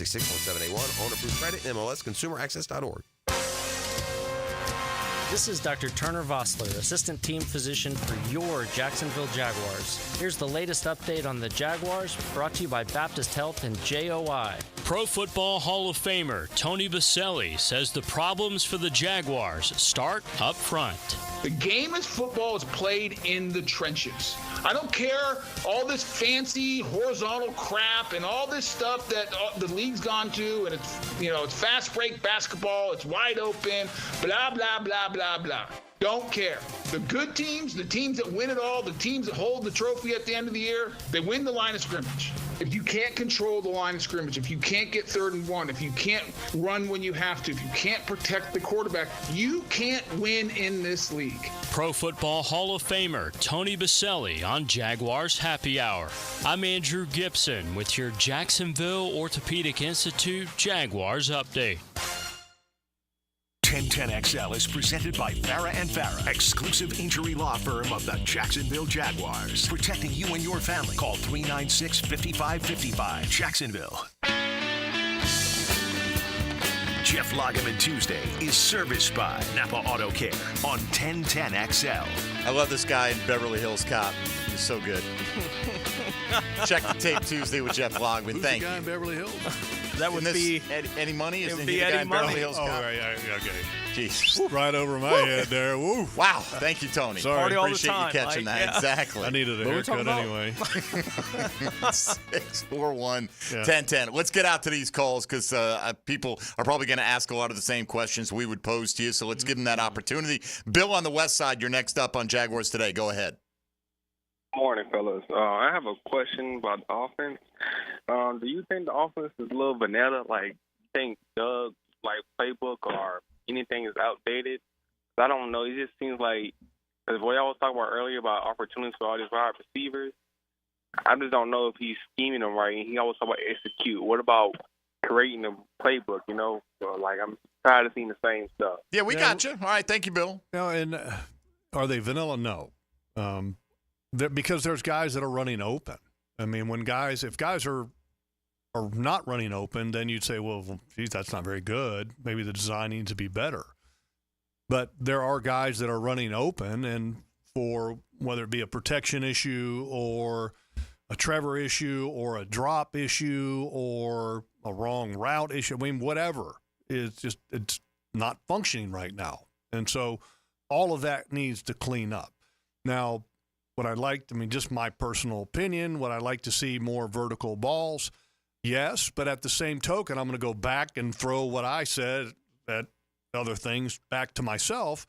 1-866-178-1. Owner-approved credit, MLSConsumerAccess.org. This is Dr. Turner Vossler, Assistant Team Physician for your Jacksonville Jaguars. Here's the latest update on the Jaguars, brought to you by Baptist Health and JOI. Pro Football Hall of Famer Tony Baselli says the problems for the Jaguars start up front. The game is football is played in the trenches. I don't care all this fancy horizontal crap and all this stuff that the league's gone to, and it's fast break basketball, it's wide open, blah, blah, blah, blah, blah. Don't care. The good teams, the teams that win it all, the teams that hold the trophy at the end of the year, they win the line of scrimmage. If you can't control the line of scrimmage, if you can't get 3rd and 1, if you can't run when you have to, if you can't protect the quarterback, you can't win in this league. Pro Football Hall of Famer Tony Baselli on Jaguars Happy Hour. I'm Andrew Gibson with your Jacksonville Orthopedic Institute Jaguars Update. 1010XL is presented by Farah & Farah, exclusive injury law firm of the Jacksonville Jaguars. Protecting you and your family. Call 396-5555. Jacksonville. Jeff Lageman Tuesday is serviced by Napa Auto Care on 1010XL. I love this guy in Beverly Hills Cop. He's so good. Check the tape Tuesday with Jeff Lageman. Thank you. Who's the guy in Beverly Hills? That would be Eddie Money? Is he the guy in Beverly Hills Cop? Oh, right, okay. Jeez. Right over my head there. Woo. Wow. Thank you, Tony. Sorry. Appreciate you catching that. Yeah. Exactly. I needed a haircut anyway. 641-1010. Let's get out to these calls because people are probably going to ask a lot of the same questions we would pose to you, so let's give them that opportunity. Bill on the west side, you're next up on Jaguars Today. Go ahead. Morning, fellas. I have a question about the offense. Do you think the offense is a little vanilla? Like, you think Doug's playbook or anything is outdated? I don't know. It just seems like, as we always talk about earlier about opportunities for all these wide receivers, I just don't know if he's scheming them right. And he always talk about execute. What about creating a playbook? So, I'm tired of seeing the same stuff. Yeah, we got you. All right, thank you, Bill. And are they vanilla? No. Because there's guys that are running open. I mean, if guys are not running open, then you'd say, well, geez, that's not very good. Maybe the design needs to be better. But there are guys that are running open, and for whether it be a protection issue or a Trevor issue or a drop issue or a wrong route issue, I mean, whatever, it's not functioning right now. And so all of that needs to clean up. Now, just my personal opinion, would I like to see more vertical balls? Yes, but at the same token, I'm going to go back and throw what I said at other things back to myself.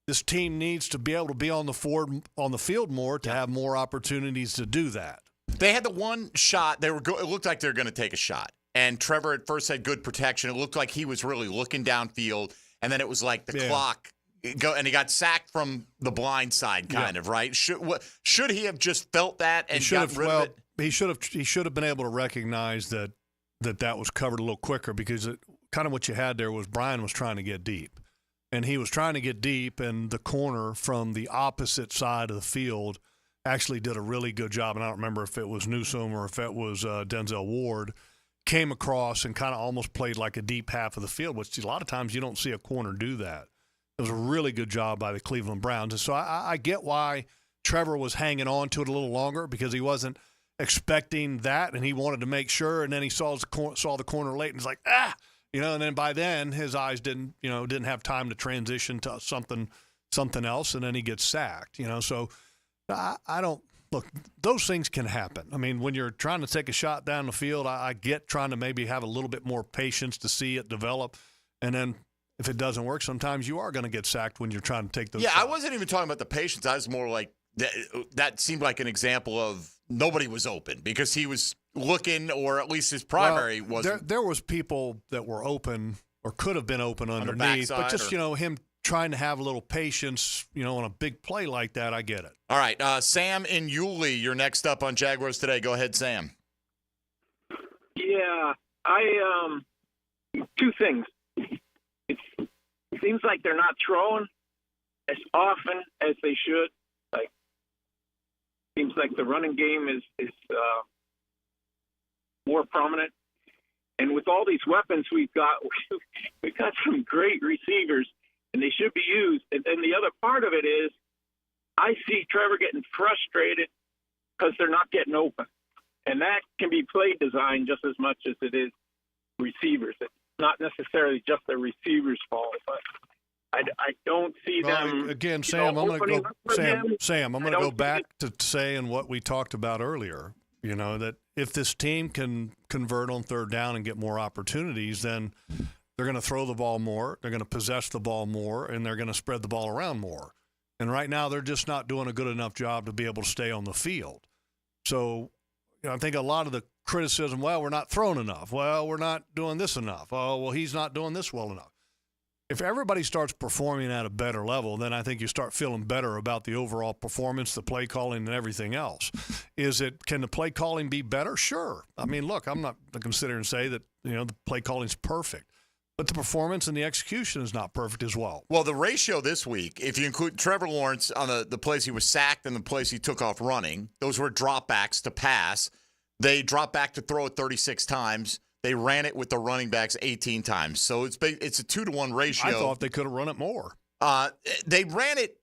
This team needs to be able to be on the field more to have more opportunities to do that. They had the one shot. It looked like they were going to take a shot. And Trevor at first had good protection. It looked like he was really looking downfield. And then it was like the clock. And he got sacked from the blind side, kind of, right? Should he have just felt that and gotten rid of it? He should have been able to recognize that was covered a little quicker, because kind of what you had there was Brian was trying to get deep. And he was trying to get deep, and the corner from the opposite side of the field actually did a really good job. And I don't remember if it was Newsome or if it was Denzel Ward, came across and kind of almost played like a deep half of the field, which a lot of times you don't see a corner do that. It was a really good job by the Cleveland Browns. And so I get why Trevor was hanging on to it a little longer, because he wasn't expecting that, and he wanted to make sure. And then he saw the corner late, and he's like, and then by then his eyes didn't have time to transition to something else, and then he gets sacked. So I don't look. Those things can happen. I mean, when you're trying to take a shot down the field, I get trying to maybe have a little bit more patience to see it develop, and then if it doesn't work, sometimes you are going to get sacked when you're trying to take those shots. I wasn't even talking about the patience. I was more like that seemed like an example of nobody was open because he was looking, or at least his primary wasn't. There was people that were open or could have been open underneath, but just him trying to have a little patience, on a big play like that, I get it. All right, Sam in Yulee, you're next up on Jaguars Today. Go ahead, Sam. Yeah, two things. It seems like they're not throwing as often as they should. Seems like the running game is more prominent. And with all these weapons we've got some great receivers, and they should be used. And then the other part of it is I see Trevor getting frustrated because they're not getting open. And that can be play design just as much as it is receivers. It's not necessarily just the receivers' fault, but I don't see them. Again, Sam, I'm going to go. Sam, I'm going to go back to saying what we talked about earlier. You know, that if this team can convert on third down and get more opportunities, then they're going to throw the ball more, they're going to possess the ball more, and they're going to spread the ball around more. And right now, they're just not doing a good enough job to be able to stay on the field. So, you know, I think a lot of the criticism, well, we're not throwing enough. Well, we're not doing this enough. Oh, well, he's not doing this well enough. If everybody starts performing at a better level, then I think you start feeling better about the overall performance, the play calling, and everything else. Can the play calling be better? Sure. I mean, look, I'm not going to consider and say that, you know, the play calling is perfect, but the performance and the execution is not perfect as well. Well, the ratio this week, if you include Trevor Lawrence on the plays he was sacked and the plays he took off running, those were dropbacks to pass. They dropped back to throw it 36 times. They ran it with the running backs 18 times. So it's a 2-to-1 ratio. I thought they could have run it more. They ran it,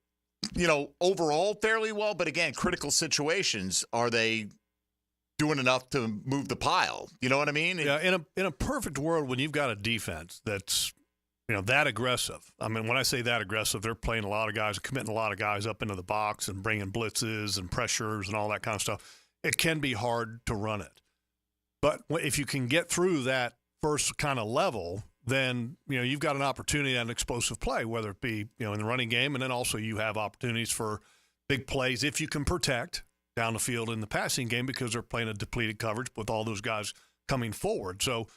you know, overall fairly well. But again, critical situations, are they doing enough to move the pile? You know what I mean? Yeah. In a perfect world, when you've got a defense that's, you know, that aggressive. I mean, when I say that aggressive, they're playing a lot of guys, committing a lot of guys up into the box and bringing blitzes and pressures and all that kind of stuff. It can be hard to run it. But if you can get through that first kind of level, then, you know, you've got an opportunity at an explosive play, whether it be, you know, in the running game, and then also you have opportunities for big plays if you can protect down the field in the passing game, because they're playing a depleted coverage with all those guys coming forward. So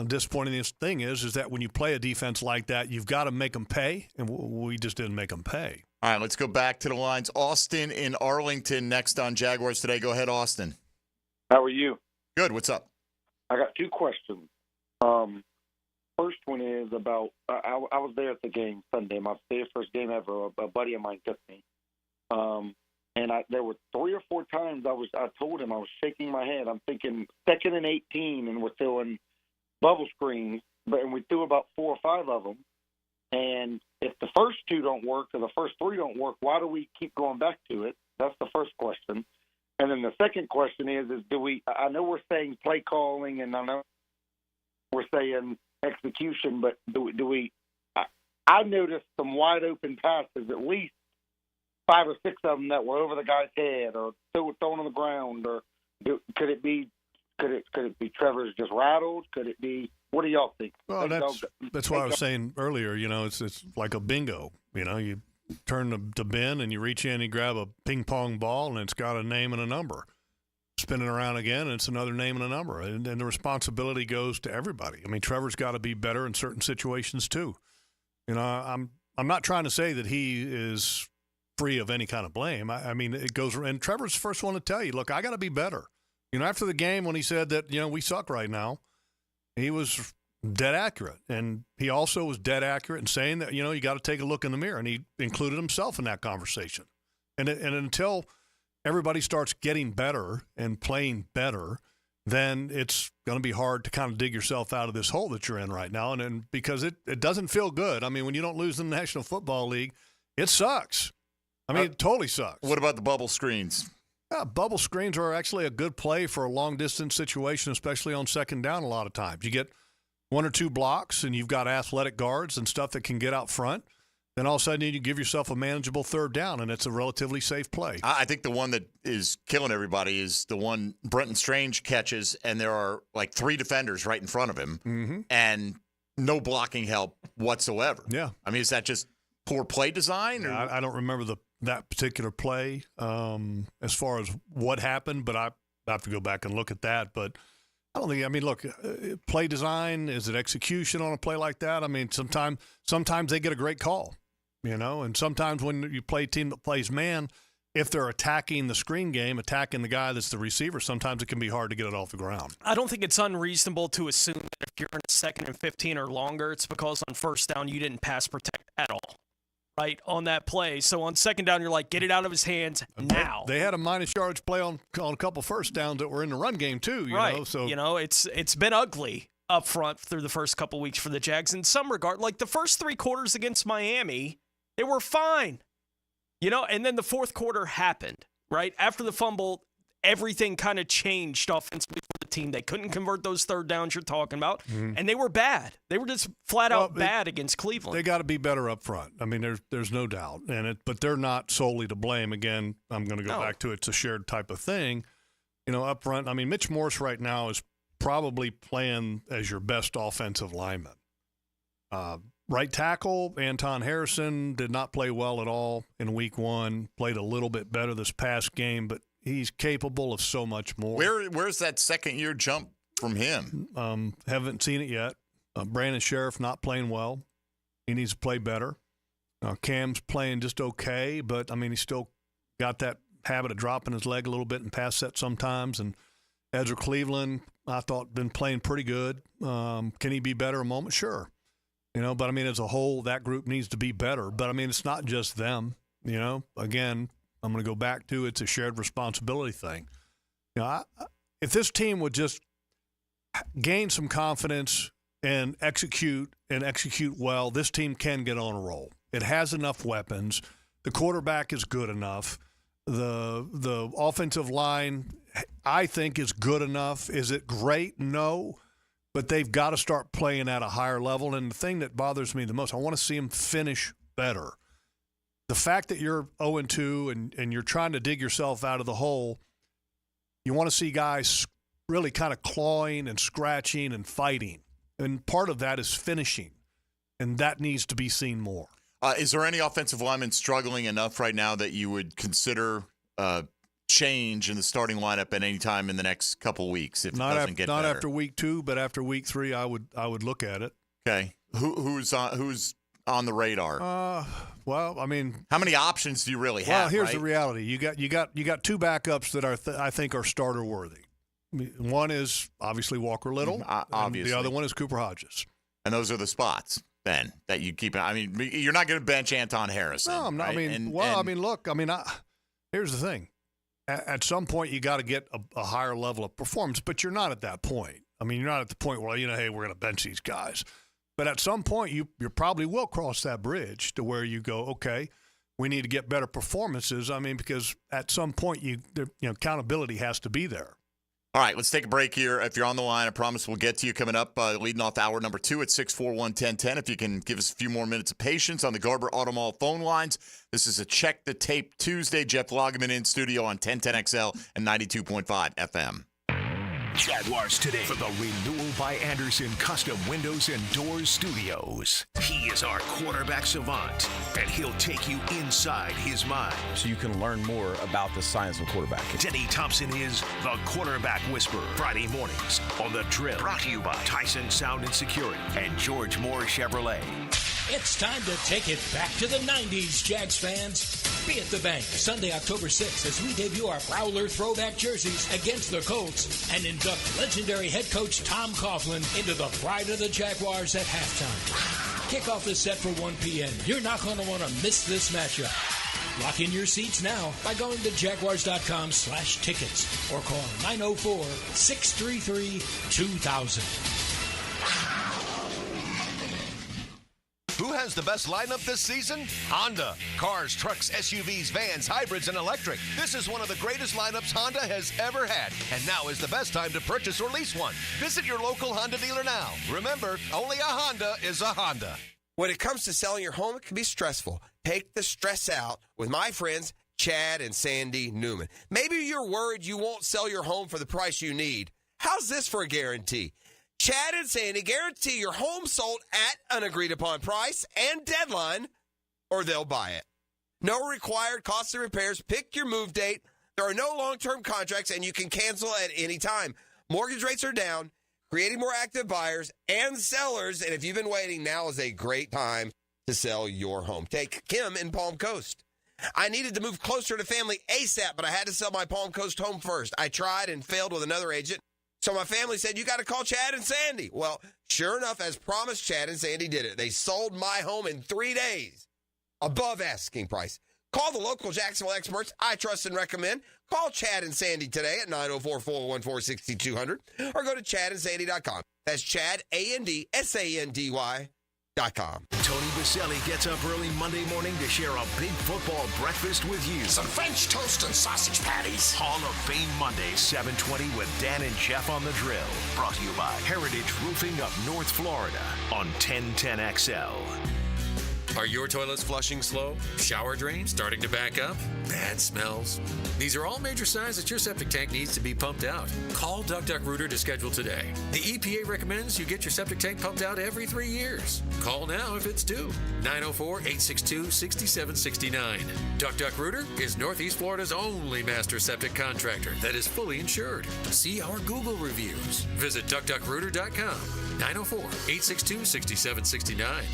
disappointing thing is that when you play a defense like that, you've got to make them pay, and we just didn't make them pay. All right, let's go back to the lines. Austin in Arlington next on Jaguars Today. Go ahead, Austin. How are you? Good. What's up? I got two questions. First one is about I was there at the game Sunday. My first game ever. A buddy of mine took me, and there were 3 or 4 times I told him I was shaking my head. I'm thinking 2nd and 18, and we're throwing bubble screens, and we threw about 4 or 5 of them. And if the first 2 don't work or the first 3 don't work, why do we keep going back to it? That's the first question. And then the second question is I know we're saying play calling, and I know we're saying execution, but I noticed some wide open passes, at least 5 or 6 of them that were over the guy's head or thrown on the ground, or could it be Trevor's just rattled? Could it be, what do y'all think? Well, that's what I was saying earlier. You know, it's like a bingo. You know, you turn the bin and you reach in and you grab a ping pong ball and it's got a name and a number. Spin it around again and it's another name and a number. And the responsibility goes to everybody. I mean, Trevor's got to be better in certain situations too. You know, I'm not trying to say that he is free of any kind of blame. I mean, it goes, and Trevor's the first one to tell you, look, I got to be better. You know, after the game when he said that, you know, we suck right now, he was dead accurate. And he also was dead accurate in saying that, you know, you got to take a look in the mirror. And he included himself in that conversation. And until everybody starts getting better and playing better, then it's going to be hard to kind of dig yourself out of this hole that you're in right now. And because it doesn't feel good. I mean, when you don't lose in the National Football League, it sucks. I mean, it totally sucks. What about the bubble screens? Yeah, bubble screens are actually a good play for a long-distance situation, especially on second down a lot of times. You get 1 or 2 blocks, and you've got athletic guards and stuff that can get out front. Then all of a sudden you give yourself a manageable third down, and it's a relatively safe play. I think the one that is killing everybody is the one Brenton Strange catches, and there are like 3 defenders right in front of him, and no blocking help whatsoever. Yeah. I mean, is that just poor play design? Or? I don't remember that particular play as far as what happened, but I have to go back and look at that. But I don't think – I mean, look, play design, is it execution on a play like that? I mean, sometimes they get a great call, you know, and sometimes when you play a team that plays man, if they're attacking the screen game, attacking the guy that's the receiver, sometimes it can be hard to get it off the ground. I don't think it's unreasonable to assume that if you're in a 2nd and 15 or longer, it's because on first down you didn't pass protect at all. Right, on that play. So on second down, you're like, get it out of his hands now. They had a minus yards play on a couple first downs that were in the run game too, you know. So you know, it's been ugly. up front through the first couple weeks for the Jags in some regard. Like the first 3 quarters against Miami, they were fine. And then the fourth quarter happened, right? After the fumble, everything kind of changed offensively for the team. They couldn't convert those third downs you're talking about, and they were bad. They were just flat out bad against Cleveland. They got to be better up front. I mean, there's no doubt. But they're not solely to blame. Again, I'm going to go back to it's a shared type of thing. Up front, I mean, Mitch Morse right now is probably playing as your best offensive lineman. Right tackle, Anton Harrison did not play well at all in week 1, played a little bit better this past game, but he's capable of so much more. Where's that second-year jump from him? Haven't seen it yet. Brandon Sheriff not playing well. He needs to play better. Cam's playing just okay, but, I mean, he's still got that habit of dropping his leg a little bit in pass set sometimes. And Ezra Cleveland, I thought, been playing pretty good. Can he be better a moment? Sure. But, I mean, as a whole, that group needs to be better. But, I mean, it's not just them. Again, I'm going to go back to it's a shared responsibility thing. If this team would just gain some confidence and execute well, this team can get on a roll. It has enough weapons. The quarterback is good enough. The offensive line, I think, is good enough. Is it great? No. But they've got to start playing at a higher level. And the thing that bothers me the most, I want to see them finish better. The fact that you're 0-2 and you're trying to dig yourself out of the hole, you want to see guys really kind of clawing and scratching and fighting. And part of that is finishing. And that needs to be seen more. Is there any offensive lineman struggling enough right now that you would consider change in the starting lineup at any time in the next couple weeks if it doesn't get better? Not after week 2, but after week 3, I would look at it. Okay. Who's on the radar? Well, I mean, how many options do you really have? Well, here's the reality: you got 2 backups that I think are starter worthy. One is obviously Walker Little. Obviously, the other one is Cooper Hodges. And those are the spots then that you keep. I mean, you're not going to bench Anton Harrison. No, I'm not. Right? Here's the thing: at some point, you got to get a higher level of performance, but you're not at that point. I mean, you're not at the point where hey, we're going to bench these guys. But at some point, you probably will cross that bridge to where you go, okay, we need to get better performances. I mean, because at some point, accountability has to be there. All right, let's take a break here. If you're on the line, I promise we'll get to you coming up, leading off hour number 2 at 641-1010. If you can give us a few more minutes of patience on the Garber Auto Mall phone lines. This is a Check the Tape Tuesday. Jeff Lageman in studio on 1010XL and 92.5 FM. Jaguars Today for the Renewal by Anderson Custom Windows and Doors Studios. He is our quarterback savant, and he'll take you inside his mind. So you can learn more about the science of quarterbacking. Denny Thompson is the Quarterback Whisperer. Friday mornings on The Drill. Brought to you by Tyson Sound and Security and George Moore Chevrolet. It's time to take it back to the 90s, Jags fans. Be at the bank Sunday, October 6th, as we debut our Prowler throwback jerseys against the Colts and induct legendary head coach Tom Coughlin into the pride of the Jaguars at halftime. Kickoff is set for 1 p.m. You're not going to want to miss this matchup. Lock in your seats now by going to jaguars.com/tickets or call 904-633-2000. Who has the best lineup this season? Honda. Cars, trucks, SUVs, vans, hybrids, and electric. This is one of the greatest lineups Honda has ever had. And now is the best time to purchase or lease one. Visit your local Honda dealer now. Remember, only a Honda is a Honda. When it comes to selling your home, it can be stressful. Take the stress out with my friends, Chad and Sandy Newman. Maybe you're worried you won't sell your home for the price you need. How's this for a guarantee? Chad and Sandy guarantee your home sold at an agreed-upon price and deadline, or they'll buy it. No required costly repairs. Pick your move date. There are no long-term contracts, and you can cancel at any time. Mortgage rates are down, creating more active buyers and sellers, and if you've been waiting, now is a great time to sell your home. Take Kim in Palm Coast. I needed to move closer to family ASAP, but I had to sell my Palm Coast home first. I tried and failed with another agent. So my family said, you got to call Chad and Sandy. Well, sure enough, as promised, Chad and Sandy did it. They sold my home in 3 days, above asking price. Call the local Jacksonville experts I trust and recommend. Call Chad and Sandy today at 904-414-6200 or go to chadandsandy.com. That's Chad, ANDSANDY.com. Tony Baselli gets up early Monday morning to share a big football breakfast with you. Some French toast and sausage patties. Hall of Fame Monday, 7:20 with Dan and Jeff on the drill. Brought to you by Heritage Roofing of North Florida on 1010XL. Are your toilets flushing slow? Shower drain starting to back up? Bad smells? These are all major signs that your septic tank needs to be pumped out. Call DuckDuckRooter to schedule today. The EPA recommends you get your septic tank pumped out every 3 years. Call now if it's due. 904-862-6769. DuckDuckRooter is Northeast Florida's only master septic contractor that is fully insured. See our Google reviews. Visit DuckDuckRooter.com. 904-862-6769.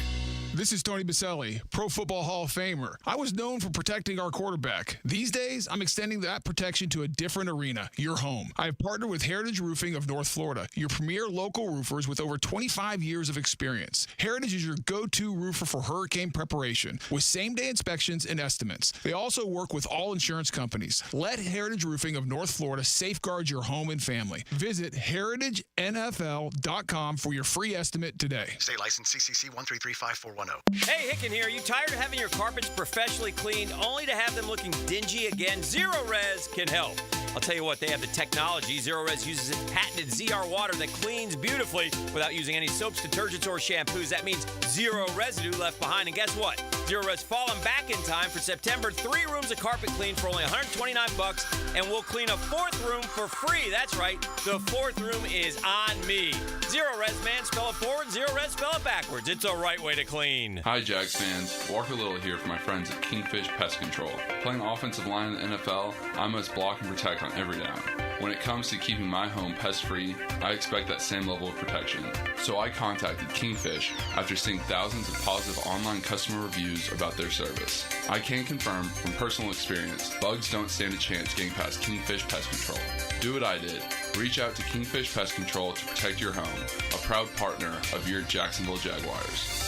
This is Tony Baselli, Pro Football Hall of Famer. I was known for protecting our quarterback. These days, I'm extending that protection to a different arena, your home. I have partnered with Heritage Roofing of North Florida, your premier local roofers with over 25 years of experience. Heritage is your go-to roofer for hurricane preparation, with same-day inspections and estimates. They also work with all insurance companies. Let Heritage Roofing of North Florida safeguard your home and family. Visit heritagenfl.com for your free estimate today. State license CCC 1335410. Hey, Hicken here. You tired of having your carpets professionally cleaned only to have them looking dingy again? Zero Res can help. I'll tell you what, they have the technology. Zero Res uses its patented ZR water that cleans beautifully without using any soaps, detergents, or shampoos. That means zero residue left behind. And guess what? Zero Res falling back in time for September. 3 rooms of carpet clean for only $129, and we'll clean a 4th room for free. That's right. The 4th room is on me. Zero Res, man. Spell it forward. Zero Res, spell it backwards. It's the right way to clean. Hi, Jags fans. Walker Little here for my friends at Kingfish Pest Control. Playing offensive line in the NFL, I must block and protect on every down. When it comes to keeping my home pest-free, I expect that same level of protection. So I contacted Kingfish after seeing thousands of positive online customer reviews about their service. I can confirm from personal experience, bugs don't stand a chance getting past Kingfish Pest Control. Do what I did. Reach out to Kingfish Pest Control to protect your home, a proud partner of your Jacksonville Jaguars.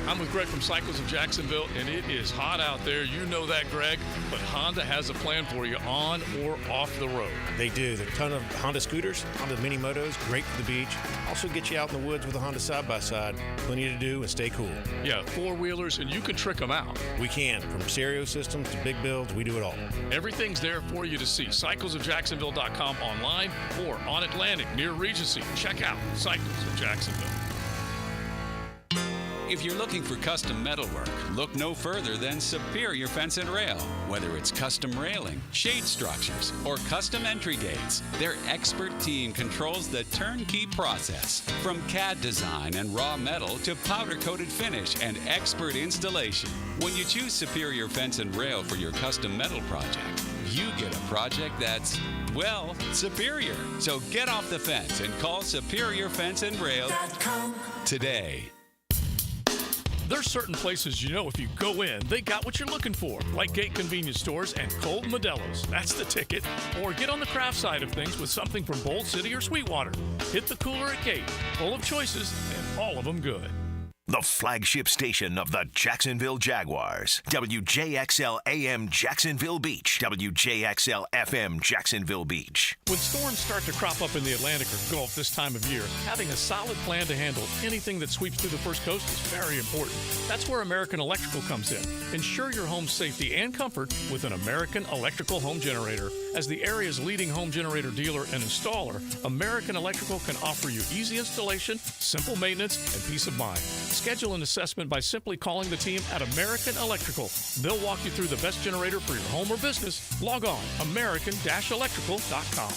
I'm with Greg from Cycles of Jacksonville, and it is hot out there. You know that, Greg, but Honda has a plan for you on or off the road. They do. There's a ton of Honda scooters, Honda mini motos, great for the beach. Also get you out in the woods with a Honda side-by-side. Plenty to do and stay cool. Yeah, 4-wheelers, and you can trick them out. We can. From stereo systems to big builds, we do it all. Everything's there for you to see. CyclesofJacksonville.com online or on Atlantic near Regency. Check out Cycles of Jacksonville. If you're looking for custom metalwork, look no further than Superior Fence and Rail. Whether it's custom railing, shade structures, or custom entry gates, their expert team controls the turnkey process. From CAD design and raw metal to powder-coated finish and expert installation. When you choose Superior Fence and Rail for your custom metal project, you get a project that's, well, superior. So get off the fence and call Superior Fence and Rail today. There's certain places you know if you go in, they got what you're looking for, like Gate Convenience Stores and Cold Modelo's. That's the ticket. Or get on the craft side of things with something from Bold City or Sweetwater. Hit the cooler at Gate, full of choices and all of them good. The flagship station of the Jacksonville Jaguars. WJXL AM Jacksonville Beach. WJXL FM Jacksonville Beach. When storms start to crop up in the Atlantic or Gulf this time of year, having a solid plan to handle anything that sweeps through the First Coast is very important. That's where American Electrical comes in. Ensure your home's safety and comfort with an American Electrical home generator. As the area's leading home generator dealer and installer, American Electrical can offer you easy installation, simple maintenance, and peace of mind. Schedule an assessment by simply calling the team at American Electrical. They'll walk you through the best generator for your home or business. Log on, american-electrical.com.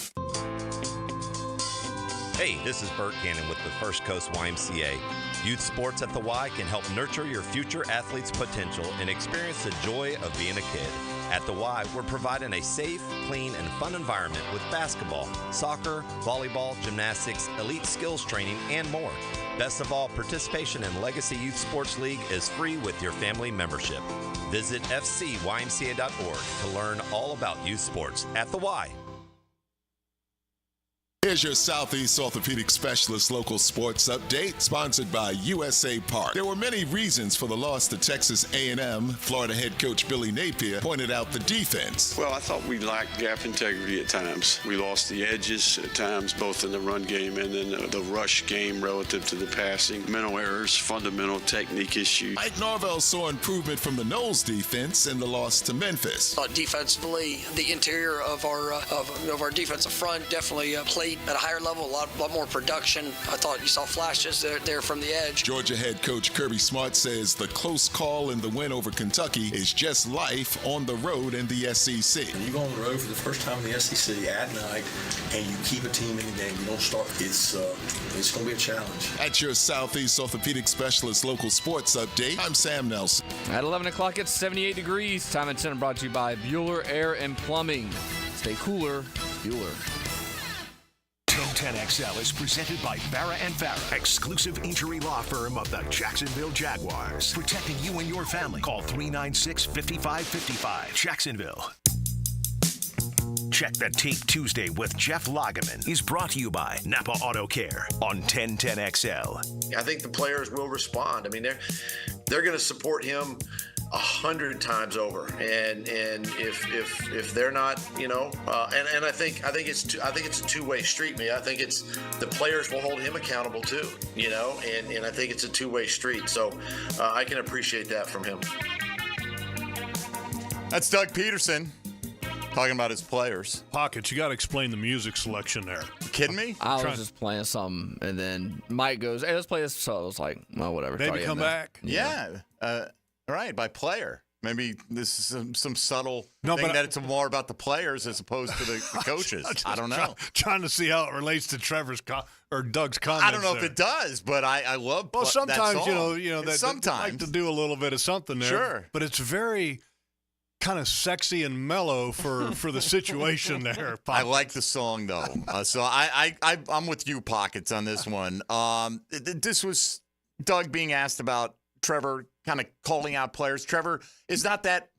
Hey, this is Bert Cannon with the First Coast YMCA. Youth sports at the Y can help nurture your future athlete's potential and experience the joy of being a kid. At the Y, we're providing a safe, clean, and fun environment with basketball, soccer, volleyball, gymnastics, elite skills training, and more. Best of all, participation in Legacy Youth Sports League is free with your family membership. Visit fcymca.org to learn all about youth sports at the Y. Here's your Southeast Orthopedic Specialist local sports update, sponsored by USA Park. There were many reasons for the loss to Texas A&M. Florida head coach Billy Napier pointed out the defense. Well, I thought we lacked gap integrity at times. We lost the edges at times, both in the run game and in the rush game relative to the passing. Mental errors, fundamental technique issues. Mike Norvell saw improvement from the Knowles defense in the loss to Memphis. Defensively, the interior of our defensive front definitely played at a higher level, a lot more production. I thought you saw flashes there from the edge. Georgia head coach Kirby Smart says the close call in the win over Kentucky is just life on the road in the SEC. When you go on the road for the first time in the SEC at night and you keep a team in the game, you don't start, it's going to be a challenge. At your Southeast Orthopedic Specialist local sports update, I'm Sam Nelson. At 11 o'clock, it's 78 degrees. Time and Center brought to you by Bueller Air and Plumbing. Stay cooler, Bueller. 1010XL is presented by Farah & Farah, exclusive injury law firm of the Jacksonville Jaguars. Protecting you and your family. Call 396-5555. Jacksonville. Check the Tape Tuesday with Jeff Lageman is brought to you by Napa Auto Care on 1010XL. I think the players will respond. I mean, they're going to support him 100 times over, and if they're not, and I think it's a two-way street. I think it's the players will hold him accountable too, and I think it's a two-way street. So I can appreciate that from him. That's Doug Peterson talking about his players. Pockets, you got to explain the music selection there. You kidding me? I was just playing something, and then Mike goes, "Hey, let's play this." So I was like, "Well, whatever." Maybe come back. Yeah. Right, by player. Maybe this is some subtle thing that it's more about the players as opposed to the coaches. I don't know. Trying to see how it relates to Trevor's or Doug's comments. I don't know if it does, but I love. Well, sometimes that song. that sometimes like to do a little bit of something there. Sure, but it's very kind of sexy and mellow for the situation there. Pockets. I like the song though, so I'm with you, Pockets, on this one. This was Doug being asked about Trevor kind of calling out players. Trevor is not that,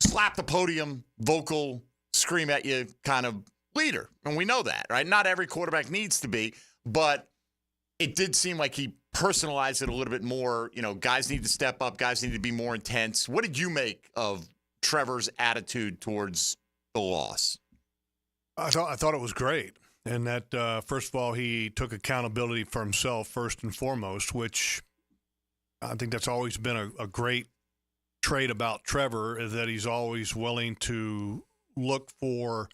slap the podium, vocal, scream at you kind of leader. And we know that, right? Not every quarterback needs to be, but it did seem like he personalized it a little bit more. Guys need to step up. Guys need to be more intense. What did you make of Trevor's attitude towards the loss? I thought it was great. And that, first of all, he took accountability for himself first and foremost, which I think that's always been a great trait about Trevor, is that he's always willing to look for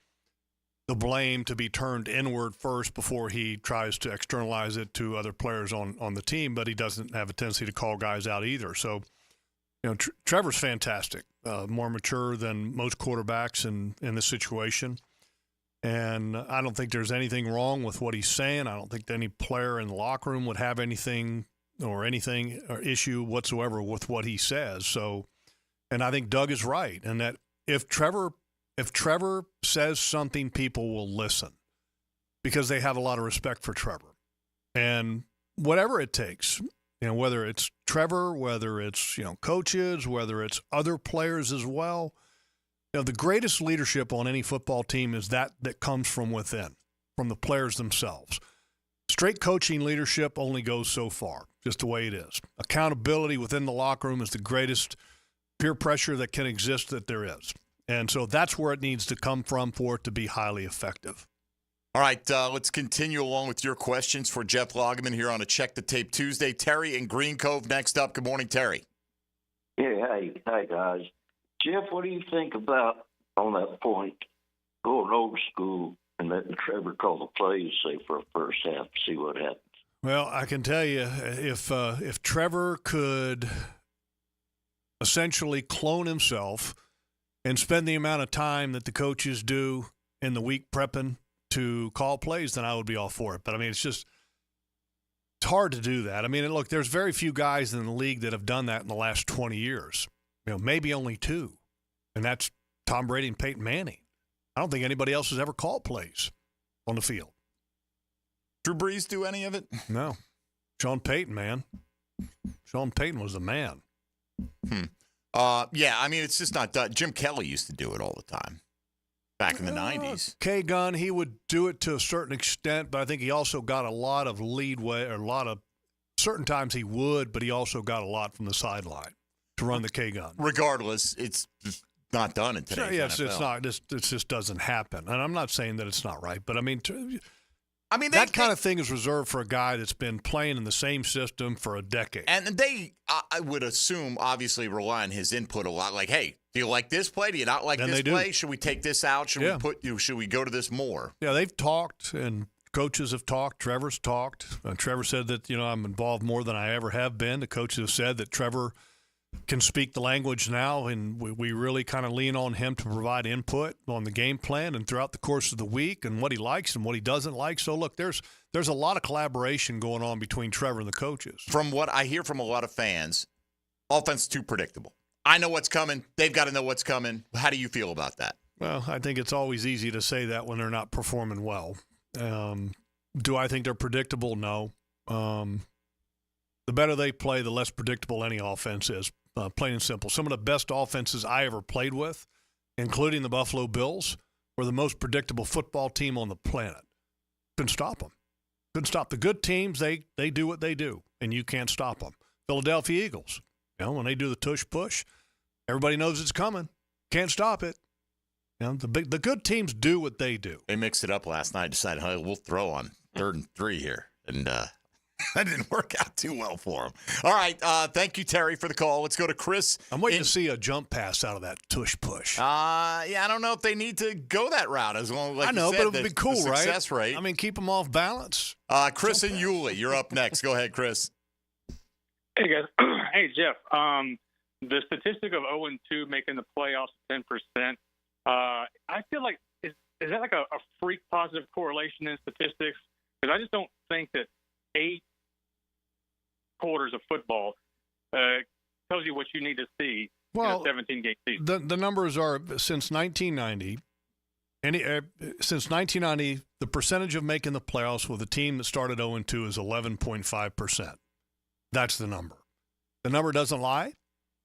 the blame to be turned inward first before he tries to externalize it to other players on the team, but he doesn't have a tendency to call guys out either. So, Trevor's fantastic, more mature than most quarterbacks in this situation. And I don't think there's anything wrong with what he's saying. I don't think any player in the locker room would have anything or issue whatsoever with what he says. So, and I think Doug is right, and that if Trevor says something, people will listen because they have a lot of respect for Trevor. And whatever it takes, whether it's Trevor, whether it's coaches, whether it's other players as well. The greatest leadership on any football team is that comes from within, from the players themselves. Straight coaching leadership only goes so far, just the way it is. Accountability within the locker room is the greatest peer pressure that can exist that there is. And so that's where it needs to come from for it to be highly effective. All right, let's continue along with your questions for Jeff Lageman here on a Check the Tape Tuesday. Terry in Green Cove next up. Good morning, Terry. Yeah, hey guys. Jeff, what do you think about, on that point, going old school and letting Trevor call the plays, say, for a first half, see what happens? Well, I can tell you, if Trevor could essentially clone himself and spend the amount of time that the coaches do in the week prepping to call plays, then I would be all for it. But, I mean, it's hard to do that. I mean, look, there's very few guys in the league that have done that in the last 20 years. Maybe only two, and that's Tom Brady and Peyton Manning. I don't think anybody else has ever called plays on the field. Drew Brees do any of it? No. Sean Payton, man. Sean Payton was the man. Yeah, I mean, it's just not done. Jim Kelly used to do it all the time. back in the 90s. K-Gun, he would do it to a certain extent, but I think he also got a lot of leadway, or a lot of certain times he would, but he also got a lot from the sideline to run the K-Gun. Regardless, it's just not done in today's yes, NFL. it's not. It just doesn't happen. And I'm not saying that it's not right, but I mean, that kind of thing is reserved for a guy that's been playing in the same system for a decade. And they, I would assume, obviously rely on his input a lot. Like, hey, do you like this play? Do you not like this play? Should we take this out? Should we go to this more? Yeah, they've talked, and coaches have talked. Trevor's talked. Trevor said that, I'm involved more than I ever have been. The coaches have said that Trevor can speak the language now, and we really kind of lean on him to provide input on the game plan and throughout the course of the week and what he likes and what he doesn't like. So, look, there's a lot of collaboration going on between Trevor and the coaches. From what I hear from a lot of fans, offense is too predictable. I know what's coming. They've got to know what's coming. How do you feel about that? Well, I think it's always easy to say that when they're not performing well. Do I think they're predictable? No. The better they play, the less predictable any offense is. Plain and simple. Some of the best offenses I ever played with, including the Buffalo Bills, were the most predictable football team on the planet. Couldn't stop them. Couldn't stop the good teams. They do what they do, and you can't stop them. Philadelphia Eagles, when they do the tush push, everybody knows it's coming. Can't stop it. The good teams do what they do. They mixed it up last night. Decided, hey, we'll throw on 3rd and 3 here, and that didn't work out too well for him. All right, thank you, Terry, for the call. Let's go to Chris. I'm waiting to see a jump pass out of that tush push. I don't know if they need to go that route. As long as, I know, but it would be cool, right? Success rate. I mean, keep them off balance. Chris and Yulee, you're up next. Go ahead, Chris. Hey, guys. Hey, Jeff. The statistic of 0-2 making the playoffs 10%, I feel like, is that like a freak positive correlation in statistics? Because I just don't think that 8 quarters of football tells you what you need to see in a 17-game season. The numbers are since 1990. Since 1990, the percentage of making the playoffs with a team that started 0-2 is 11.5%. That's the number. The number doesn't lie,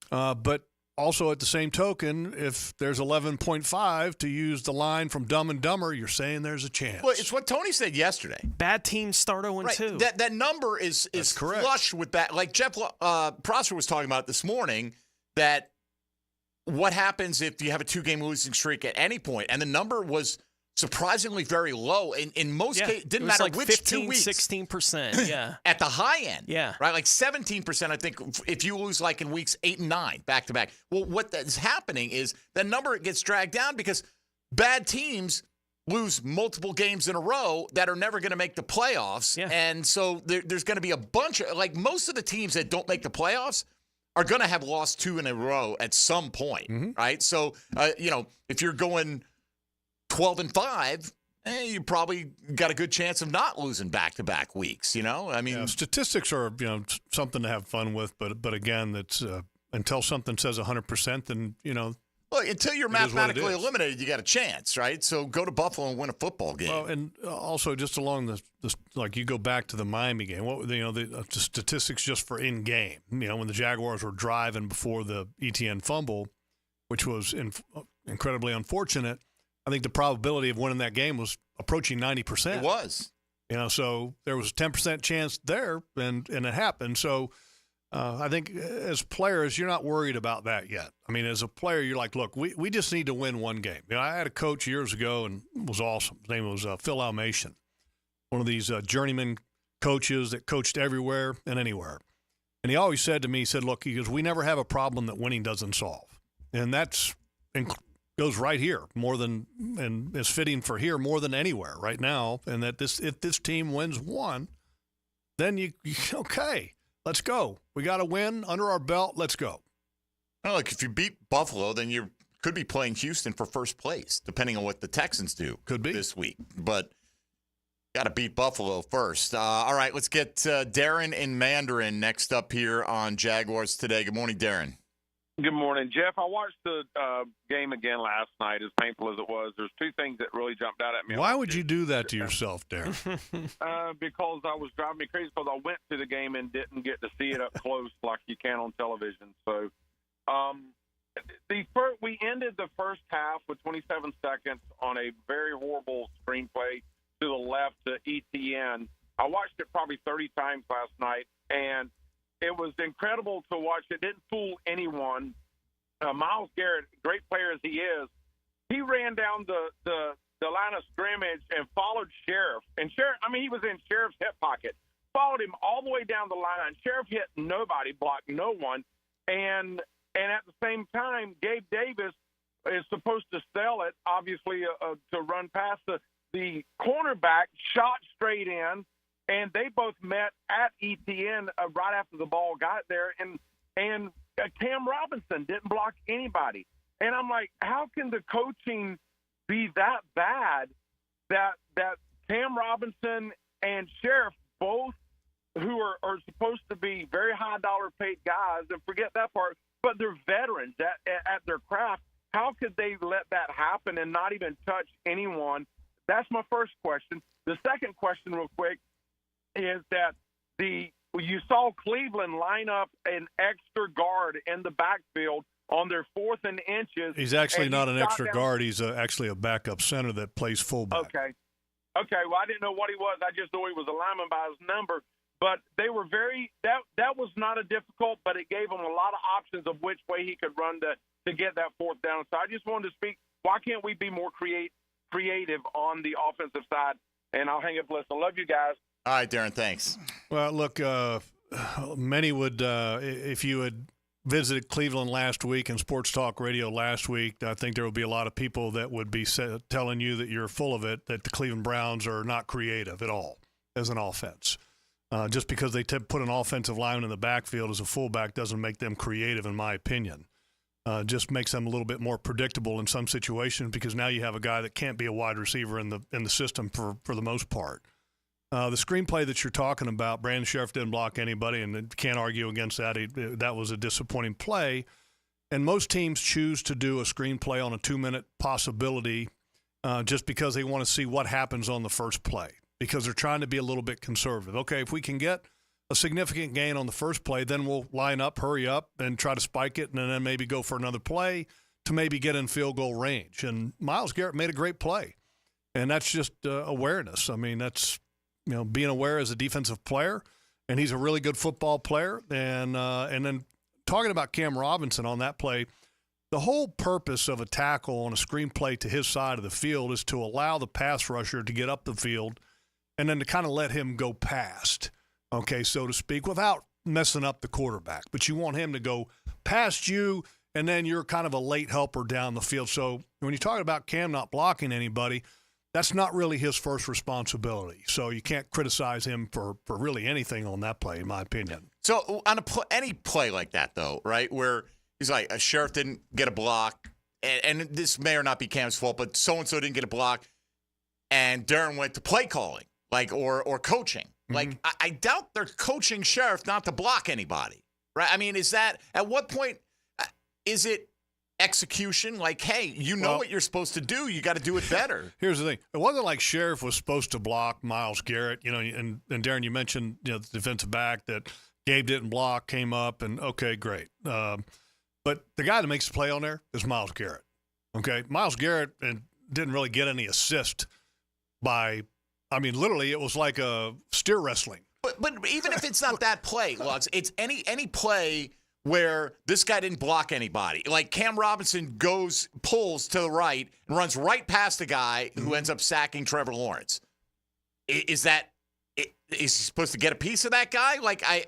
but also at the same token, if there's 11.5, to use the line from Dumb and Dumber, you're saying there's a chance. Well, it's what Tony said yesterday. Bad teams start 0-2. Right. That number is flush with that. Like Jeff Prosser was talking about this morning, that what happens if you have a 2-game losing streak at any point, and the number was surprisingly very low. In most cases, didn't matter like which 15, 2 weeks. 16%, yeah. At the high end. Yeah. Right? Like 17%, I think, if you lose like in weeks 8 and 9, back-to-back. Well, what is happening is that number gets dragged down because bad teams lose multiple games in a row that are never going to make the playoffs. Yeah. And so there's going to be a bunch of, like most of the teams that don't make the playoffs are going to have lost 2 in a row at some point, right? So, if you're going 12-5, you probably got a good chance of not losing back-to-back weeks. I mean, statistics are something to have fun with, but again, that's until something says 100%, then Well, until you're mathematically eliminated, you got a chance, right? So go to Buffalo and win a football game. Well, and also just along the like you go back to the Miami game. What the statistics just for in game? When the Jaguars were driving before the ETN fumble, which was incredibly unfortunate. I think the probability of winning that game was approaching 90%. It was. So there was a 10% chance there, and it happened. So I think as players, you're not worried about that yet. I mean, as a player, you're like, look, we just need to win one game. I had a coach years ago, and it was awesome. His name was Phil Almation, one of these journeyman coaches that coached everywhere and anywhere. And he always said to me, he said, look, he goes, we never have a problem that winning doesn't solve. And that's goes right here more than, and is fitting for here more than anywhere right now. And that if this team wins one, then you okay, let's go. We got a win under our belt. Let's go. Well, look, if you beat Buffalo, then you could be playing Houston for first place, depending on what the Texans do. Could be this week, but got to beat Buffalo first. All right, let's get Darren in Mandarin next up here on Jaguars Today. Good morning, Darren. Good morning, Jeff. I watched the game again last night, as painful as it was. There's 2 things that really jumped out at me. Why would you do that to yourself, Darren? Because I was driving me crazy because I went to the game and didn't get to see it up close like you can on television. So we ended the first half with 27 seconds on a very horrible screenplay to the left to ETN. I watched it probably 30 times last night, and it was incredible to watch. It didn't fool anyone. Myles Garrett, great player as he is, he ran down the line of scrimmage and followed Sheriff. And Sheriff, he was in Sheriff's hip pocket. Followed him all the way down the line. Sheriff hit nobody, blocked no one. And at the same time, Gabe Davis is supposed to sell it, obviously, to run past the cornerback, shot straight in, and they both met at ETN right after the ball got there. And Cam Robinson didn't block anybody. And I'm like, how can the coaching be that bad that Cam Robinson and Sheriff, both who are supposed to be very high dollar paid guys, and forget that part, but they're veterans at their craft. How could they let that happen and not even touch anyone? That's my first question. The second question, real quick, is that you saw Cleveland line up an extra guard in the backfield on their 4th and inches. He's actually not an extra guard. He's actually a backup center that plays fullback. Okay. Well, I didn't know what he was. I just knew he was a lineman by his number. But they were that was not a difficult, but it gave him a lot of options of which way he could run to get that 4th down. So I just wanted to speak, why can't we be more creative on the offensive side? And I'll hang up, listen. Love you guys. All right, Darren, thanks. Well, look, many would, if you had visited Cleveland last week and Sports Talk Radio last week, I think there would be a lot of people that would be telling you that you're full of it, that the Cleveland Browns are not creative at all as an offense. Just because they put an offensive lineman in the backfield as a fullback doesn't make them creative, in my opinion. Just makes them a little bit more predictable in some situations because now you have a guy that can't be a wide receiver in the system for the most part. The screenplay that you're talking about, Brandon Sheriff didn't block anybody, and can't argue against that. That was a disappointing play. And most teams choose to do a screenplay on a 2-minute possibility just because they want to see what happens on the first play, because they're trying to be a little bit conservative. Okay, if we can get a significant gain on the first play, then we'll line up, hurry up, and try to spike it, and then maybe go for another play to maybe get in field goal range. And Myles Garrett made a great play, and that's just awareness. That's being aware as a defensive player, and he's a really good football player. And then talking about Cam Robinson on that play, the whole purpose of a tackle on a screenplay to his side of the field is to allow the pass rusher to get up the field and then to kind of let him go past, okay, so to speak, without messing up the quarterback. But you want him to go past you, and then you're kind of a late helper down the field. So when you're talking about Cam not blocking anybody, that's not really his first responsibility. So you can't criticize him for really anything on that play, in my opinion. So on any play like that, though, right, where he's like, a Sheriff didn't get a block, and this may or not be Cam's fault, but so-and-so didn't get a block, and Darren went to play calling, or coaching. Mm-hmm. I doubt they're coaching Sheriff not to block anybody, right? Is that, at what point, is it execution? Hey, what you're supposed to do. You got to do it better. Here's the thing. It wasn't like Sheriff was supposed to block Myles Garrett, and Darren, you mentioned, the defensive back that Gabe didn't block, came up, and okay, great. But the guy that makes the play on there is Myles Garrett. Okay? Myles Garrett didn't really get any assist by, literally it was like a steer wrestling. But even if it's not that play, Lux, it's any play where this guy didn't block anybody. Like Cam Robinson pulls to the right and runs right past the guy who ends up sacking Trevor Lawrence. Is he supposed to get a piece of that guy?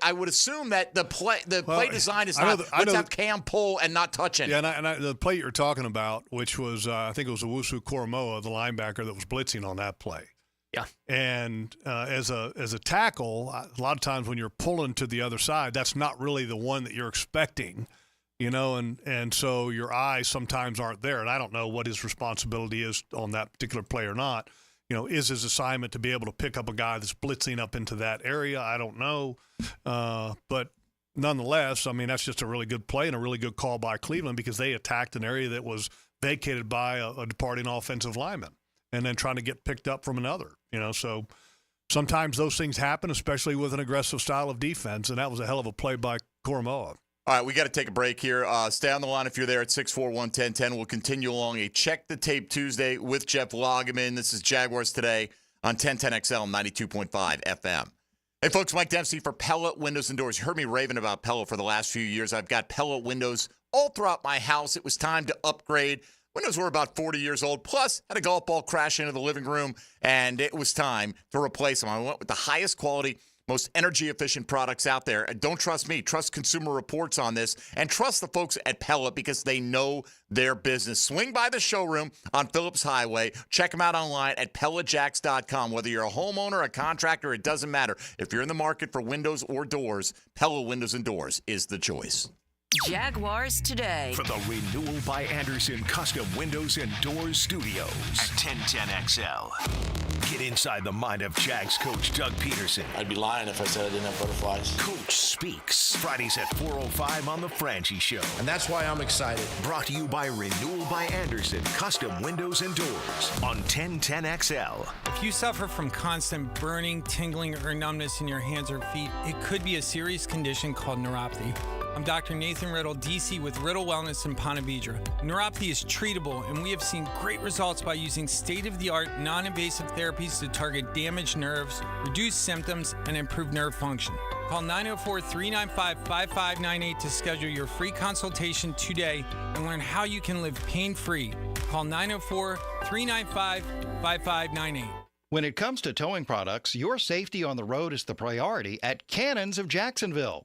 I would assume that the play design is let's have Cam pull and not touch him. Yeah, and the play you're talking about, which was I think it was Owusu Koromoa, the linebacker that was blitzing on that play. Yeah. And as a tackle, a lot of times when you're pulling to the other side, that's not really the one that you're expecting, and so your eyes sometimes aren't there. And I don't know what his responsibility is on that particular play or not. Is his assignment to be able to pick up a guy that's blitzing up into that area? I don't know. But nonetheless, that's just a really good play and a really good call by Cleveland because they attacked an area that was vacated by a departing offensive lineman and then trying to get picked up from another. So sometimes those things happen, especially with an aggressive style of defense, and that was a hell of a play by Koromoa. All right, we got to take a break here. Stay on the line if you're there at 641-1010. We'll continue along a Check the Tape Tuesday with Jeff Lageman. This is Jaguars Today on 1010XL 92.5 FM. Hey, folks, Mike Dempsey for Pella Windows and Doors. You heard me raving about Pella for the last few years. I've got Pella windows all throughout my house. It was time to upgrade. Windows were about 40 years old, plus had a golf ball crash into the living room, and it was time to replace them. I went with the highest quality, most energy-efficient products out there. And don't trust me. Trust Consumer Reports on this. And trust the folks at Pella because they know their business. Swing by the showroom on Phillips Highway. Check them out online at PellaJacks.com. Whether you're a homeowner, a contractor, it doesn't matter. If you're in the market for windows or doors, Pella Windows and Doors is the choice. Jaguars Today. For the Renewal by Anderson Custom Windows and Doors Studios at 1010XL. Get inside the mind of Jags coach Doug Peterson. I'd be lying if I said I didn't have butterflies. Coach Speaks. Fridays at 4:05 on The Franchi Show. And that's why I'm excited. Brought to you by Renewal by Anderson Custom Windows and Doors on 1010XL. If you suffer from constant burning, tingling, or numbness in your hands or feet, it could be a serious condition called neuropathy. I'm Dr. Nathan Riddle, DC with Riddle Wellness in Ponte Vedra. Neuropathy is treatable, and we have seen great results by using state-of-the-art, non-invasive therapies to target damaged nerves, reduce symptoms, and improve nerve function. Call 904-395-5598 to schedule your free consultation today and learn how you can live pain-free. Call 904-395-5598. When it comes to towing products, your safety on the road is the priority at Cannons of Jacksonville.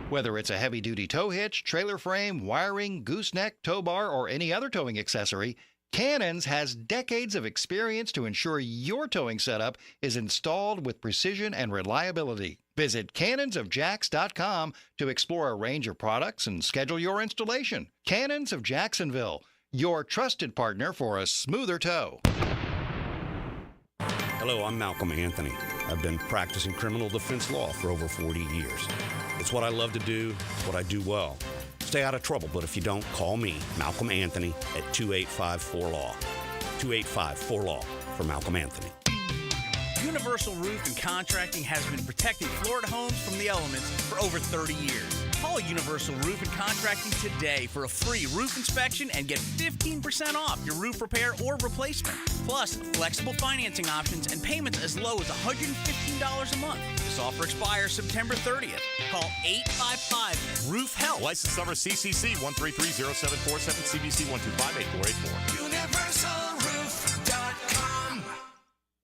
Whether it's a heavy-duty tow hitch, trailer frame, wiring, gooseneck, tow bar, or any other towing accessory, Cannons has decades of experience to ensure your towing setup is installed with precision and reliability. Visit cannonsofjacks.com to explore a range of products and schedule your installation. Cannons of Jacksonville, your trusted partner for a smoother tow. Hello, I'm Malcolm Anthony. I've been practicing criminal defense law for over 40 years. It's what I love to do, what I do well. Stay out of trouble, but if you don't, call me, Malcolm Anthony, at 2854-LAW. 2854-LAW for Malcolm Anthony. Universal Roof and Contracting has been protecting Florida homes from the elements for over 30 years. Call Universal Roof and Contracting today for a free roof inspection and get 15% off your roof repair or replacement. Plus, flexible financing options and payments as low as $115 a month. This offer expires September 30th. Call 855-ROOF-HELP. License number CCC 1330747, CBC 1258484. UniversalRoof.com.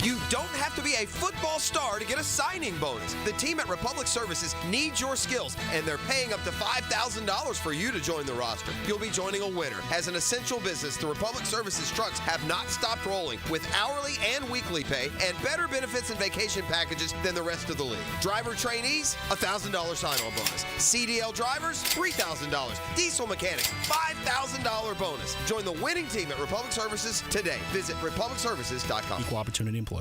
You don't have to be a football star to get a signing bonus. The team at Republic Services needs your skills, and they're paying up to $5,000 for you to join the roster. You'll be joining a winner. As an essential business, the Republic Services trucks have not stopped rolling with hourly and weekly pay and better benefits and vacation packages than the rest of the league. Driver trainees, $1,000 sign-on bonus. CDL drivers, $3,000. Diesel mechanics, $5,000 bonus. Join the winning team at Republic Services today. Visit republicservices.com. Equal opportunity employer.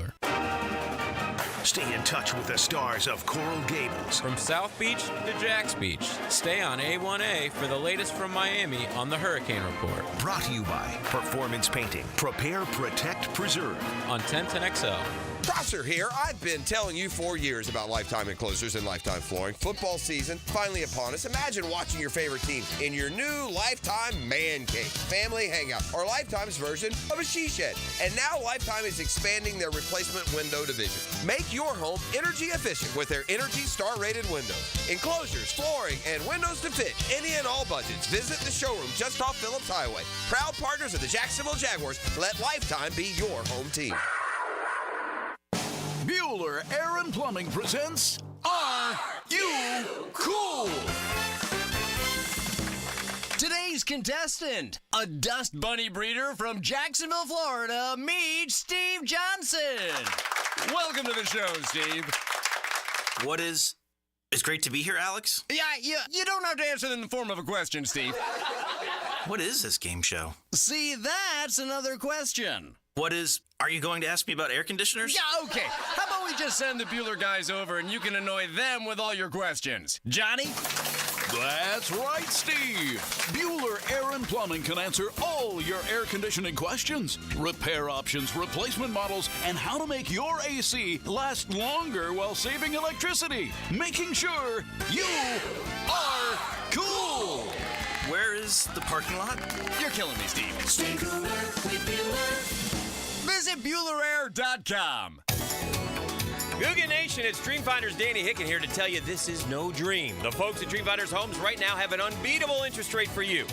Stay in touch with the stars of Coral Gables. From South Beach to Jax Beach. Stay on A1A for the latest from Miami on the Hurricane Report. Brought to you by Performance Painting. Prepare, protect, preserve. On 1010XL. Prosser here. I've been telling you for years about Lifetime Enclosures and Lifetime Flooring. Football season finally upon us. Imagine watching your favorite team in your new Lifetime Man Cave, family hangout, or Lifetime's version of a she shed. And now Lifetime is expanding their replacement window division. Make your home energy efficient with their Energy Star rated windows. Enclosures, flooring, and windows to fit any and all budgets. Visit the showroom just off Phillips Highway. Proud partners of the Jacksonville Jaguars. Let Lifetime be your home team. Bueller Air and Plumbing presents Are You Cool? Today's contestant, a dust bunny breeder from Jacksonville, Florida, meets Steve Johnson. Welcome to the show, Steve. It's great to be here, Alex. Yeah, you don't have to answer it in the form of a question, Steve. What is this game show? See, that's another question. Are you going to ask me about air conditioners? Yeah, okay. How about we just send the Bueller guys over and you can annoy them with all your questions? Johnny? That's right, Steve. Bueller Air and Plumbing can answer all your air conditioning questions. Repair options, replacement models, and how to make your AC last longer while saving electricity. Making sure you are cool. Where is the parking lot? You're killing me, Steve. Stay cooler with Bueller. Visit BuellerAir.com. Googan Nation, it's Dreamfinders Danny Hicken here to tell you this is no dream. The folks at Dreamfinders Homes right now have an unbeatable interest rate for you.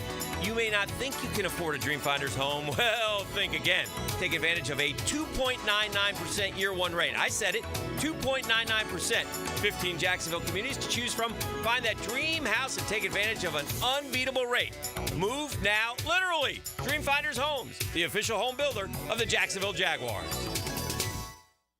You may not think you can afford a Dreamfinders home. Well, think again. Take advantage of a 2.99% year one rate. I said it, 2.99%. 15 Jacksonville communities to choose from. Find that dream house and take advantage of an unbeatable rate. Move now, literally. Dreamfinders Homes, the official home builder of the Jacksonville Jaguars.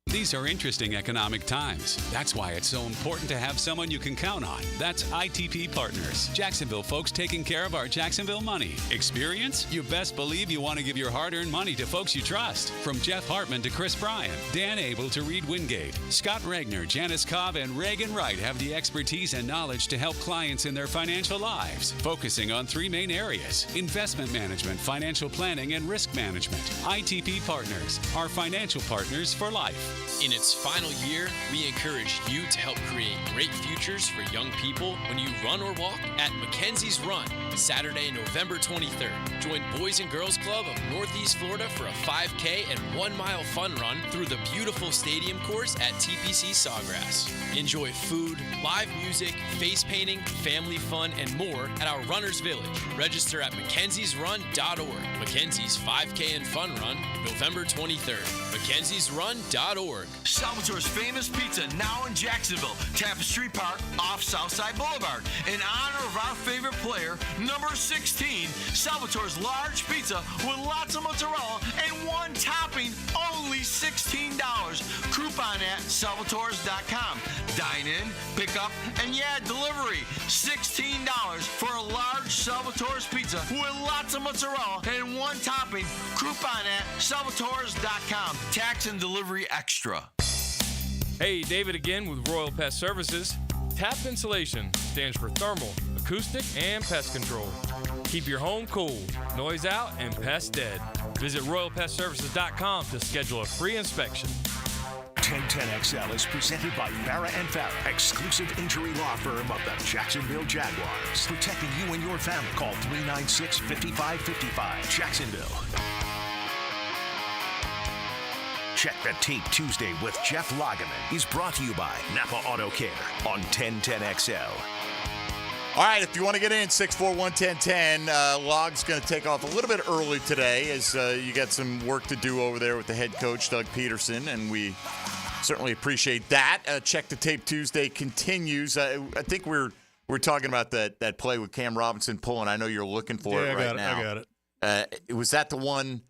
These are interesting economic times. That's why it's so important to have someone you can count on. That's ITP Partners. Jacksonville folks taking care of our Jacksonville money. Experience? You best believe you want to give your hard-earned money to folks you trust. From Jeff Hartman to Chris Bryan, Dan Abel to Reed Wingate, Scott Regner, Janice Cobb, and Reagan Wright have the expertise and knowledge to help clients in their financial lives, focusing on three main areas: investment management, financial planning, and risk management. ITP Partners, our financial partners for life. In its final year, we encourage you to help create great futures for young people when you run or walk at Mackenzie's Run, Saturday, November 23rd. Join Boys and Girls Club of Northeast Florida for a 5K and 1 mile fun run through the beautiful stadium course at TPC Sawgrass. Enjoy food, live music, face painting, family fun, and more at our Runners Village. Register at mackenziesrun.org. Mackenzie's 5K and Fun Run, November 23rd. mackenziesrun.org. Salvatore's famous pizza now in Jacksonville, Tapestry Park off Southside Boulevard. In honor of our favorite player, number 16, Salvatore's large pizza with lots of mozzarella and one topping, only $16. Coupon at salvatores.com. Dine in, pick up, and delivery. $16 for a large Salvatore's pizza with lots of mozzarella and one topping. Coupon at salvatores.com. Tax and delivery extra. Hey, David again with Royal Pest Services. TAP Insulation stands for thermal, acoustic, and pest control. Keep your home cool, noise out, and pests dead. Visit RoyalPestServices.com to schedule a free inspection. 1010XL is presented by Farah & Farah, exclusive injury law firm of the Jacksonville Jaguars. Protecting you and your family. Call 396-5555. Jacksonville. Check the Tape Tuesday with Jeff Lageman is brought to you by Napa Auto Care on 1010XL. All right, if you want to get in, 641-1010. Log's going to take off a little bit early today as you got some work to do over there with the head coach, Doug Peterson, and we certainly appreciate that. Check the Tape Tuesday continues. I think we're talking about that play with Cam Robinson pulling. I know you're looking for it right now. I got it. Was that the one?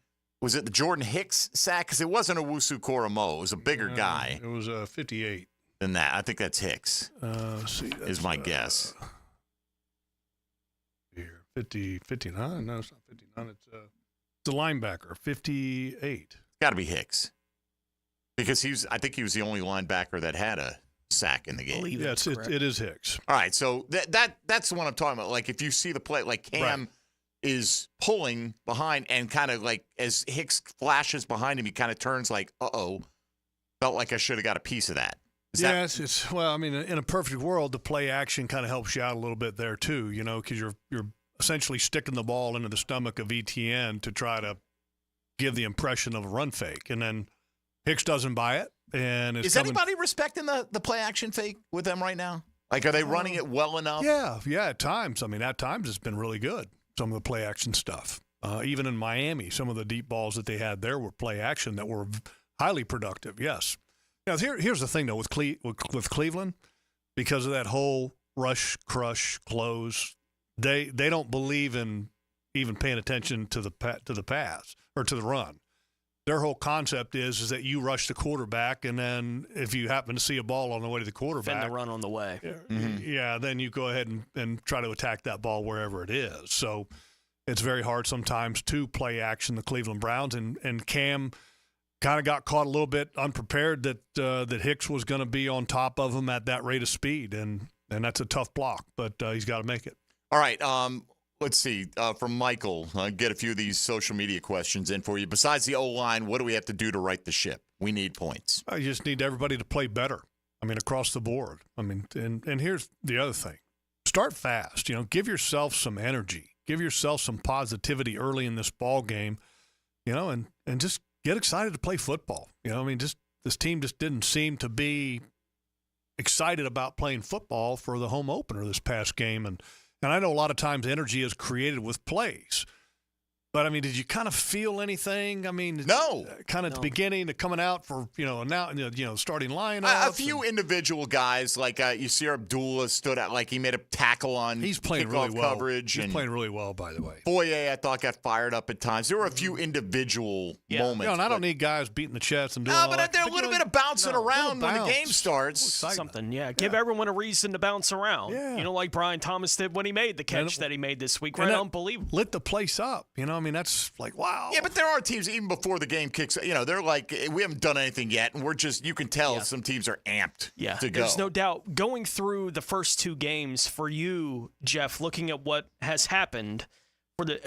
Was it the Jordan Hicks sack? Because it wasn't a Wusu Koromo. It was a bigger guy. It was 58. Than that. I think that's Hicks. Is my guess. Here, 59? No, it's not 59. It's the linebacker, 58. Got to be Hicks. Because I think he was the only linebacker that had a sack in the game. Yes, it is Hicks. All right, so that's the one I'm talking about. Like, if you see the play, like Cam is pulling behind and kind of like as Hicks flashes behind him, he kind of turns like, uh-oh, felt like I should have got a piece of that. Well, I mean, in a perfect world, the play action kind of helps you out a little bit there too, because you're essentially sticking the ball into the stomach of ETN to try to give the impression of a run fake. And then Hicks doesn't buy it. And is anybody respecting the play action fake with them right now? Like, are they running it well enough? Yeah, at times. I mean, at times it's been really good. Some of the play action stuff. Even in Miami, some of the deep balls that they had there were play action that were highly productive, yes. Now, here's the thing, though, with Cleveland, because of that whole rush, crush, close, they don't believe in even paying attention to the pass or to the run. Their whole concept is that you rush the quarterback, and then if you happen to see a ball on the way to the quarterback. Defend the run on the way. Then you go ahead and try to attack that ball wherever it is. So it's very hard sometimes to play action the Cleveland Browns, and Cam kind of got caught a little bit unprepared that Hicks was going to be on top of him at that rate of speed. And and that's a tough block, but he's got to make it. All right. Let's see. From Michael, get a few of these social media questions in for you. Besides the O-line, what do we have to do to right the ship? We need points. I just need everybody to play better. I mean, across the board. I mean, and here's the other thing. Start fast. Give yourself some energy. Give yourself some positivity early in this ball game, and just get excited to play football. This team just didn't seem to be excited about playing football for the home opener this past game. And I know a lot of times energy is created with plays. But, I mean, did you kind of feel anything? I mean, no. Kind of at the beginning, coming out for, now, starting lineup. A few individual guys, like you see Abdullah stood out, like he made a tackle on He's playing really well. coverage. He's playing really well, by the way. Foye, I thought, got fired up at times. There were a few individual moments. And I don't need guys beating the chest and doing all that. But a little bit of bouncing around when the game starts. Something, Give everyone a reason to bounce around. Yeah. Like Brian Thomas did when he made the catch that he made this week. Right, unbelievable. Lit the place up. I mean, that's like, wow. Yeah, but there are teams, even before the game kicks, they're like, we haven't done anything yet, and you can tell some teams are amped to go. There's no doubt. Going through the first two games for you, Jeff, looking at what has happened,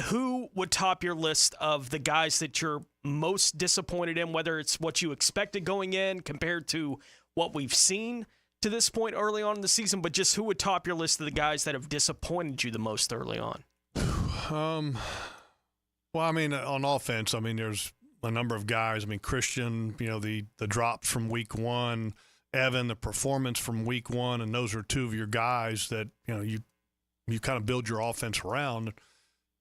who would top your list of the guys that you're most disappointed in, whether it's what you expected going in compared to what we've seen to this point early on in the season, but just who would top your list of the guys that have disappointed you the most early on? Well, I mean, on offense, there's a number of guys. Christian, the drops from week one, Evan, the performance from week one, and those are two of your guys that, you kind of build your offense around.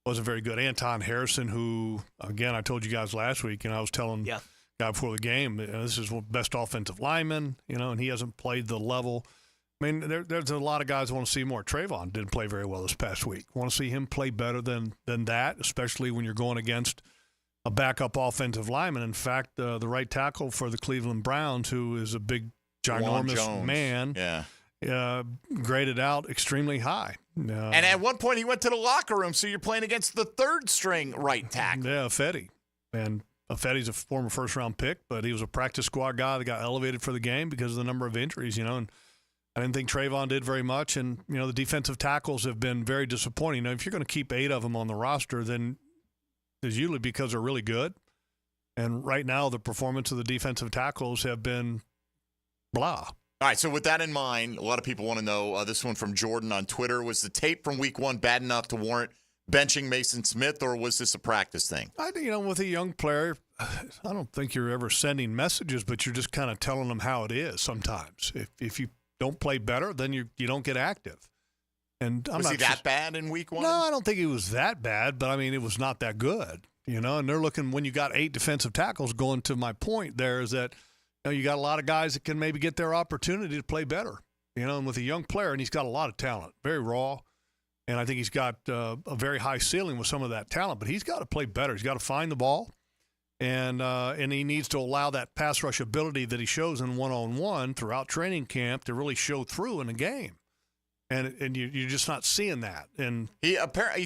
Wasn't very good. Anton Harrison, who, again, I told you guys last week, I was telling guy before the game, this is the best offensive lineman, and he hasn't played the level. There's a lot of guys I want to see more. Trayvon didn't play very well this past week. Want to see him play better than that, especially when you're going against a backup offensive lineman. In fact, the right tackle for the Cleveland Browns, who is a big, ginormous man, graded out extremely high. And at one point, he went to the locker room, so you're playing against the third-string right tackle. Yeah, Fetty. And Fetty's a former first-round pick, but he was a practice squad guy that got elevated for the game because of the number of injuries, and I didn't think Trayvon did very much, and, the defensive tackles have been very disappointing. If you're going to keep 8 of them on the roster, then it's usually because they're really good. And right now, the performance of the defensive tackles have been blah. All right, so with that in mind, a lot of people want to know, this one from Jordan on Twitter, was the tape from week one bad enough to warrant benching Mason Smith, or was this a practice thing? I think, with a young player, I don't think you're ever sending messages, but you're just kind of telling them how it is sometimes. If you don't play better, then you don't get active. And was he that bad in week one? No, I don't think he was that bad, but it was not that good. And they're looking, when you got 8 defensive tackles, going to my point there is that you got a lot of guys that can maybe get their opportunity to play better. And with a young player, and he's got a lot of talent, very raw, and I think he's got a very high ceiling with some of that talent. But he's got to play better. He's got to find the ball. And he needs to allow that pass rush ability that he shows in one-on-one throughout training camp to really show through in a game. And you're just not seeing that. And he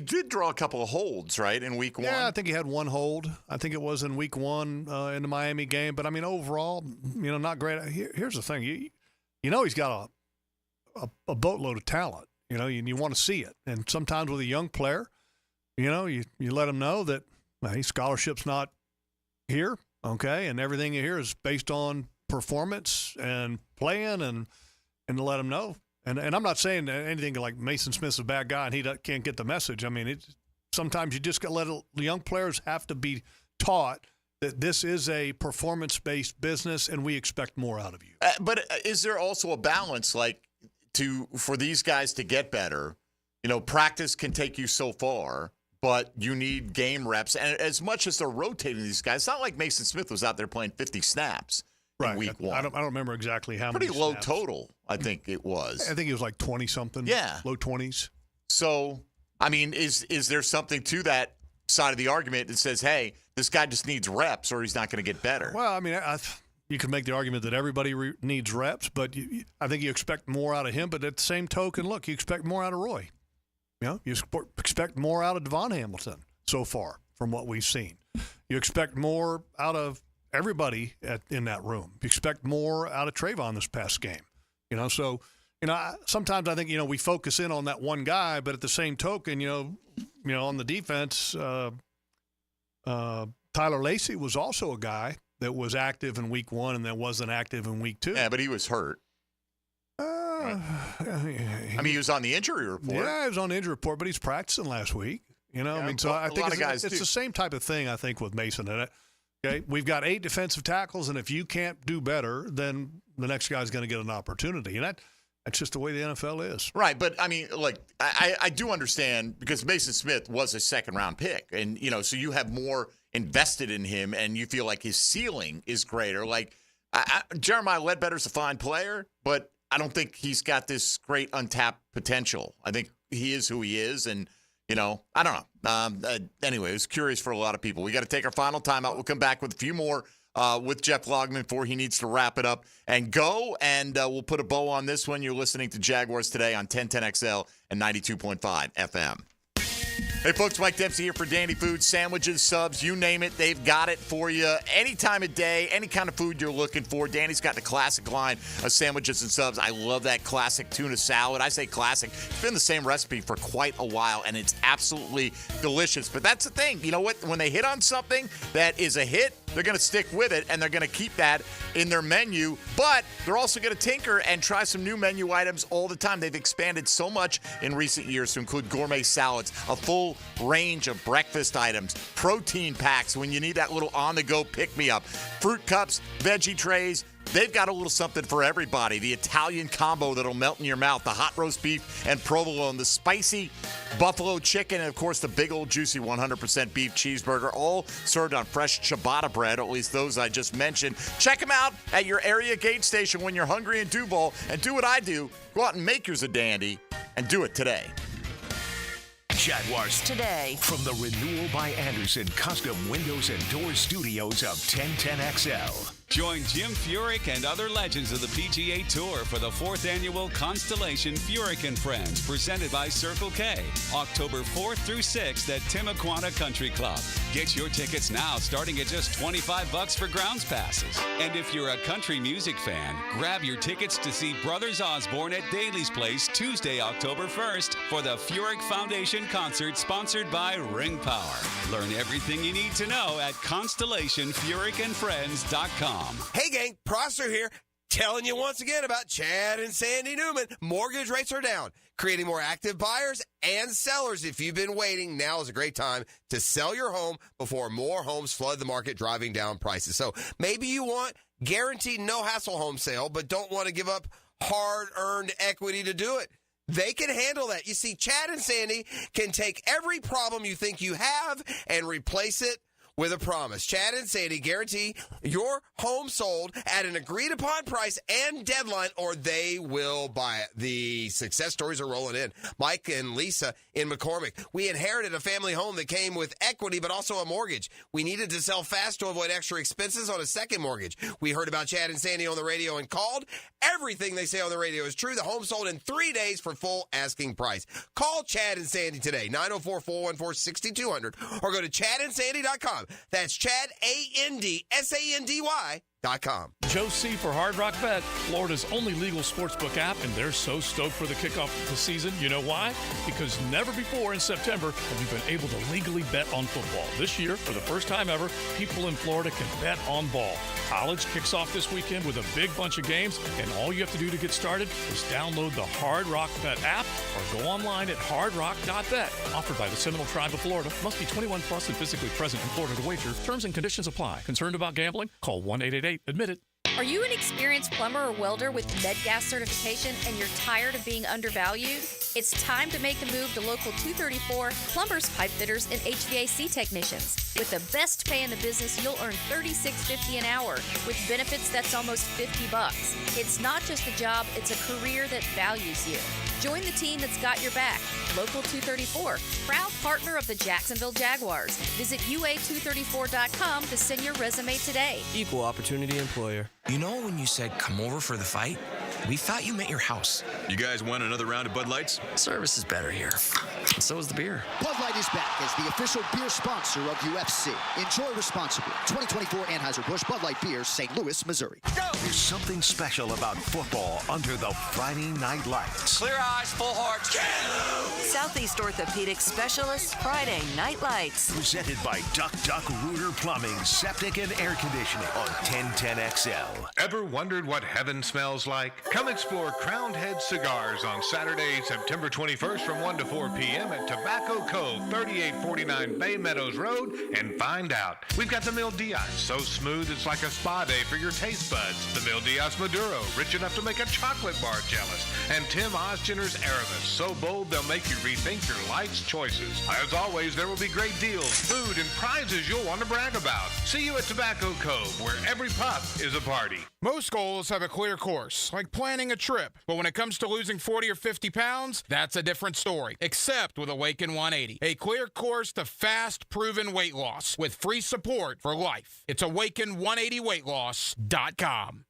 did draw a couple of holds, right, in week one? Yeah, I think he had one hold. I think it was in week one in the Miami game. But, overall, not great. Here's the thing. He's got a boatload of talent, and you want to see it. And sometimes with a young player, you let him know that scholarship's not here, okay, and everything here is based on performance and playing, and to let them know. And I'm not saying anything like Mason Smith's a bad guy and he can't get the message. Sometimes you just got to let the young players have to be taught that this is a performance-based business and we expect more out of you. But is there also a balance, for these guys to get better? Practice can take you so far, but you need game reps. And as much as they're rotating these guys, it's not like Mason Smith was out there playing 50 snaps in week one. I don't remember exactly how many. Pretty low snaps. Total, I think it was. I think it was like 20-something. Yeah. Low 20s. So, is there something to that side of the argument that says, hey, this guy just needs reps or he's not going to get better? Well, you can make the argument that everybody needs reps, but I think you expect more out of him. But at the same token, look, you expect more out of Roy. You expect more out of Devon Hamilton so far from what we've seen. You expect more out of everybody in that room. You expect more out of Trayvon this past game. So sometimes I think, we focus in on that one guy, but at the same token, on the defense, Tyler Lacey was also a guy that was active in week 1 and then wasn't active in week 2. Yeah, but he was hurt. He was on the injury report. Yeah, he was on the injury report, but he's practicing last week. So I think it's the same type of thing, I think, with Mason. Okay, we've got 8 defensive tackles, and if you can't do better, then the next guy's going to get an opportunity. And that's just the way the NFL is. Right, but, I do understand because Mason Smith was a second-round pick. And, so you have more invested in him, and you feel like his ceiling is greater. Jeremiah Ledbetter's a fine player, but I don't think he's got this great untapped potential. I think he is who he is, and, I don't know. Anyway, it was curious for a lot of people. We got to take our final timeout. We'll come back with a few more with Jeff Lageman before he needs to wrap it up and go, and we'll put a bow on this one. You're listening to Jaguars Today on 1010XL and 92.5 FM. Hey, folks, Mike Dempsey here for Dandy Foods, sandwiches, subs, you name it. They've got it for you any time of day, any kind of food you're looking for. Danny's got the classic line of sandwiches and subs. I love that classic tuna salad. I say classic. It's been the same recipe for quite a while, and it's absolutely delicious. But that's the thing. You know what? When they hit on something that is a hit, they're going to stick with it, and they're going to keep that in their menu. But they're also going to tinker and try some new menu items all the time. They've expanded so much in recent years to include gourmet salads, a full range of breakfast items, protein packs when you need that little on-the-go pick-me-up, fruit cups, veggie trays. They've got a little something for everybody. The Italian combo that'll melt in your mouth, the hot roast beef and provolone, the spicy buffalo chicken, and, of course, the big old juicy 100% beef cheeseburger, all served on fresh ciabatta bread, or at least those I just mentioned. Check them out at your area gauge station when you're hungry in Duval, and do what I do. Go out and make yours a dandy, and do it today. Jaguars Today. From the Renewal by Anderson Custom Windows and Doors Studios of 1010XL. Join Jim Furyk and other legends of the PGA Tour for the 4th annual Constellation Furyk and Friends, presented by Circle K, October 4th through 6th at Timuquana Country Club. Get your tickets now, starting at just $25 for grounds passes. And if you're a country music fan, grab your tickets to see Brothers Osborne at Daly's Place Tuesday, October 1st for the Furyk Foundation concert sponsored by Ring Power. Learn everything you need to know at ConstellationFurykandFriends.com. Hey, gang, Prosser here, telling you once again about Chad and Sandy Newman. Mortgage rates are down, creating more active buyers and sellers. If you've been waiting, now is a great time to sell your home before more homes flood the market, driving down prices. So maybe you want guaranteed no-hassle home sale, but don't want to give up hard-earned equity to do it. They can handle that. You see, Chad and Sandy can take every problem you think you have and replace it with a promise. Chad and Sandy guarantee your home sold at an agreed-upon price and deadline, or they will buy it. The success stories are rolling in. Mike and Lisa in McCormick. We inherited a family home that came with equity but also a mortgage. We needed to sell fast to avoid extra expenses on a second mortgage. We heard about Chad and Sandy on the radio and called. Everything they say on the radio is true. The home sold in 3 days for full asking price. Call Chad and Sandy today, 904-414-6200, or go to chadandsandy.com. That's Chad, ANDSANDY.com. Joe C. for Hard Rock Bet, Florida's only legal sportsbook app, and they're so stoked for the kickoff of the season. You know why? Because never before in September have you been able to legally bet on football. This year, for the first time ever, people in Florida can bet on ball. College kicks off this weekend with a big bunch of games, and all you have to do to get started is download the Hard Rock Bet app or go online at hardrock.bet. Offered by the Seminole Tribe of Florida. Must be 21 plus and physically present in Florida to wager. Terms and conditions apply. Concerned about gambling? Call 1-888-ADMIT-IT. Are you an experienced plumber or welder with MedGas certification and you're tired of being undervalued? It's time to make the move to Local 234 plumbers, pipe fitters, and HVAC technicians. With the best pay in the business, you'll earn $36.50 an hour. With benefits, that's almost $50. It's not just a job, it's a career that values you. Join the team that's got your back. Local 234, proud partner of the Jacksonville Jaguars. Visit UA234.com to send your resume today. Equal opportunity employer. You know when you said come over for the fight? We thought you meant your house. You guys want another round of Bud Lights? Service is better here. And so is the beer. Bud Light is back as the official beer sponsor of UFC. Enjoy responsibly. 2024 Anheuser-Busch Bud Light Beer, St. Louis, Missouri. There's something special about football under the Friday night lights. Clear eyes, full hearts. Southeast Orthopedic Specialists Friday Night Lights. Presented by Duck Duck Rooter Plumbing, Septic and Air Conditioning on 1010XL. Ever wondered what heaven smells like? Come explore Crowned Head Cigars on Saturday, September 21st from 1 to 4 p.m. at Tobacco Cove, 3849 Bay Meadows Road, and find out. We've got the Mil Diaz, so smooth it's like a spa day for your taste buds. The Mil Diaz Maduro, rich enough to make a chocolate bar jealous. And Tim Osgener's Aramis, so bold they'll make you rethink your life's choices. As always, there will be great deals, food, and prizes you'll want to brag about. See you at Tobacco Cove, where every puff is a party. Most goals have a clear course, like planning a trip. But when it comes to losing 40 or 50 pounds, that's a different story. Except with Awaken 180, a clear course to fast, proven weight loss with free support for life. It's awaken180weightloss.com.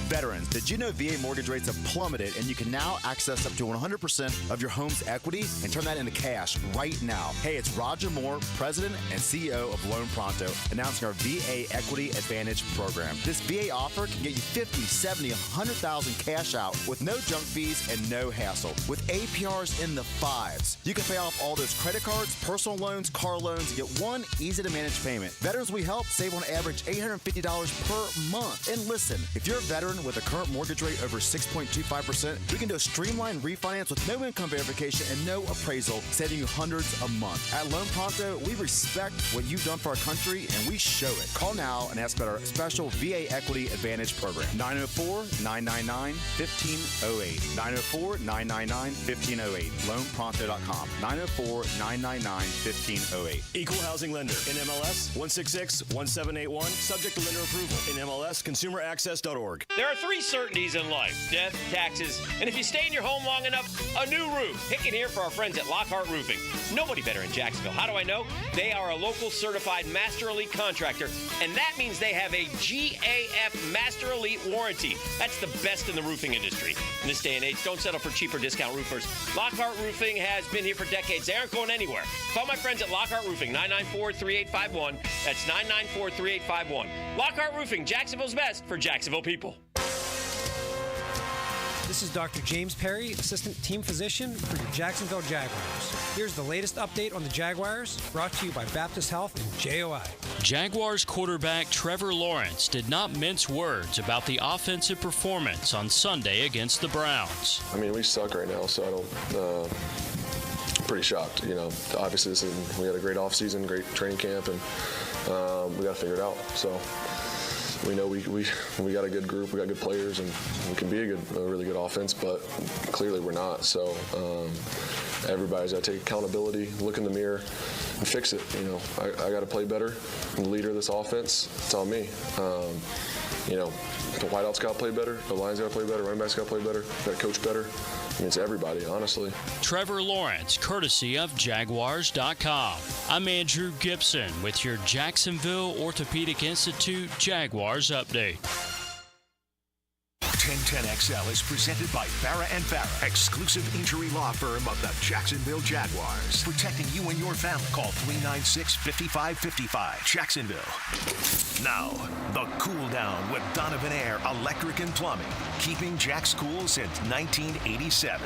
Veterans, did you know VA mortgage rates have plummeted and you can now access up to 100% of your home's equity and turn that into cash right now? Hey, it's Roger Moore, President and CEO of Loan Pronto, announcing our VA Equity Advantage program. This VA offer can get you $50, $70, $100,000 cash out with no junk fees and no hassle. With APRs in the 5s, you can pay off all those credit cards, personal loans, car loans, and get one easy-to-manage payment. Veterans we help save on average $850 per month. And listen, if you're a veteran with a current mortgage rate over 6.25%, we can do a streamlined refinance with no income verification and no appraisal, saving you hundreds a month. At Loan Pronto, we respect what you've done for our country, and we show it. Call now and ask about our special VA Equity Advantage program. 904-999-1508. 904-999-1508. LoanPronto.com. 904-999-1508. Equal housing lender. NMLS 166-1781. Subject to lender approval. NMLS consumeraccess.org. There are three certainties in life: death, taxes, and if you stay in your home long enough, a new roof. Pick it here for our friends at Lockhart Roofing. Nobody better in Jacksonville. How do I know? They are a local certified Master Elite contractor, and that means they have a GAF Master Elite warranty. That's the best in the roofing industry. In this day and age, don't settle for cheaper discount roofers. Lockhart Roofing has been here for decades. They aren't going anywhere. Call my friends at Lockhart Roofing, 994-3851. That's 994-3851. Lockhart Roofing, Jacksonville's best for Jacksonville people. This is Dr. James Perry, Assistant Team Physician for your Jacksonville Jaguars. Here's the latest update on the Jaguars, brought to you by Baptist Health and JOI. Jaguars quarterback Trevor Lawrence did not mince words about the offensive performance on Sunday against the Browns. I mean, we suck right now, so I don't... pretty shocked. You know, obviously we had a great offseason, great training camp, and we got to figure it out. So we know we got a good group, we got good players, and we can be a really good offense, but clearly we're not. So everybody's got to take accountability, look in the mirror, and fix it. You know, I got to play better. I'm the leader of this offense. It's on me. You know, the wideouts got to play better, the lines got to play better, running backs got to play better, got to coach better. I mean, it's everybody, honestly. Trevor Lawrence, courtesy of Jaguars.com. I'm Andrew Gibson with your Jacksonville Orthopedic Institute Jaguars update. 1010XL is presented by Farah & Farah, exclusive injury law firm of the Jacksonville Jaguars. Protecting you and your family. Call 396-5555. Jacksonville. Now, the Cool Down with Donovan Air Electric and Plumbing. Keeping Jack's cool since 1987.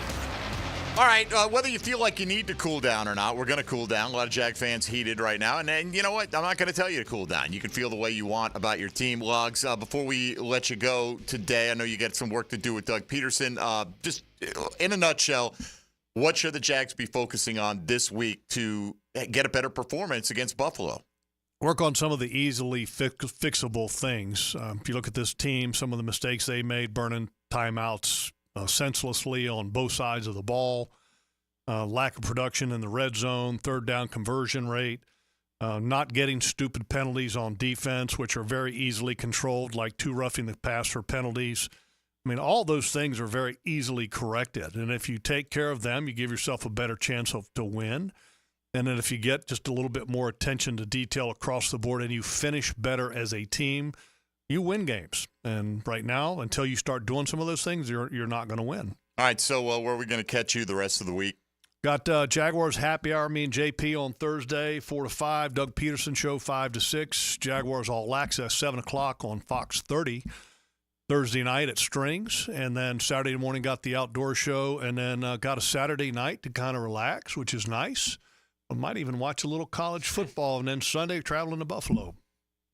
All right, whether you feel like you need to cool down or not, we're going to cool down. A lot of Jag fans heated right now. And you know what? I'm not going to tell you to cool down. You can feel the way you want about your team. Logs, before we let you go today, I know you got some work to do with Doug Peterson. Just in a nutshell, what should the Jags be focusing on this week to get a better performance against Buffalo? Work on some of the easily fixable things. If you look at this team, some of the mistakes they made, burning timeouts senselessly on both sides of the ball, lack of production in the red zone, third down conversion rate, not getting stupid penalties on defense, which are very easily controlled, like two roughing the passer penalties. I mean, all those things are very easily corrected. And if you take care of them, you give yourself a better chance to win. And then if you get just a little bit more attention to detail across the board and you finish better as a team, you win games. And right now, until you start doing some of those things, you're not going to win. All right, so where are we going to catch you the rest of the week? Got Jaguars happy hour, me and JP on Thursday, 4 to 5. Doug Peterson show, 5 to 6. Jaguars All Access, 7 o'clock on Fox 30. Thursday night at Strings. And then Saturday morning got the outdoor show. And then got a Saturday night to kind of relax, which is nice. I might even watch a little college football. And then Sunday, traveling to Buffalo.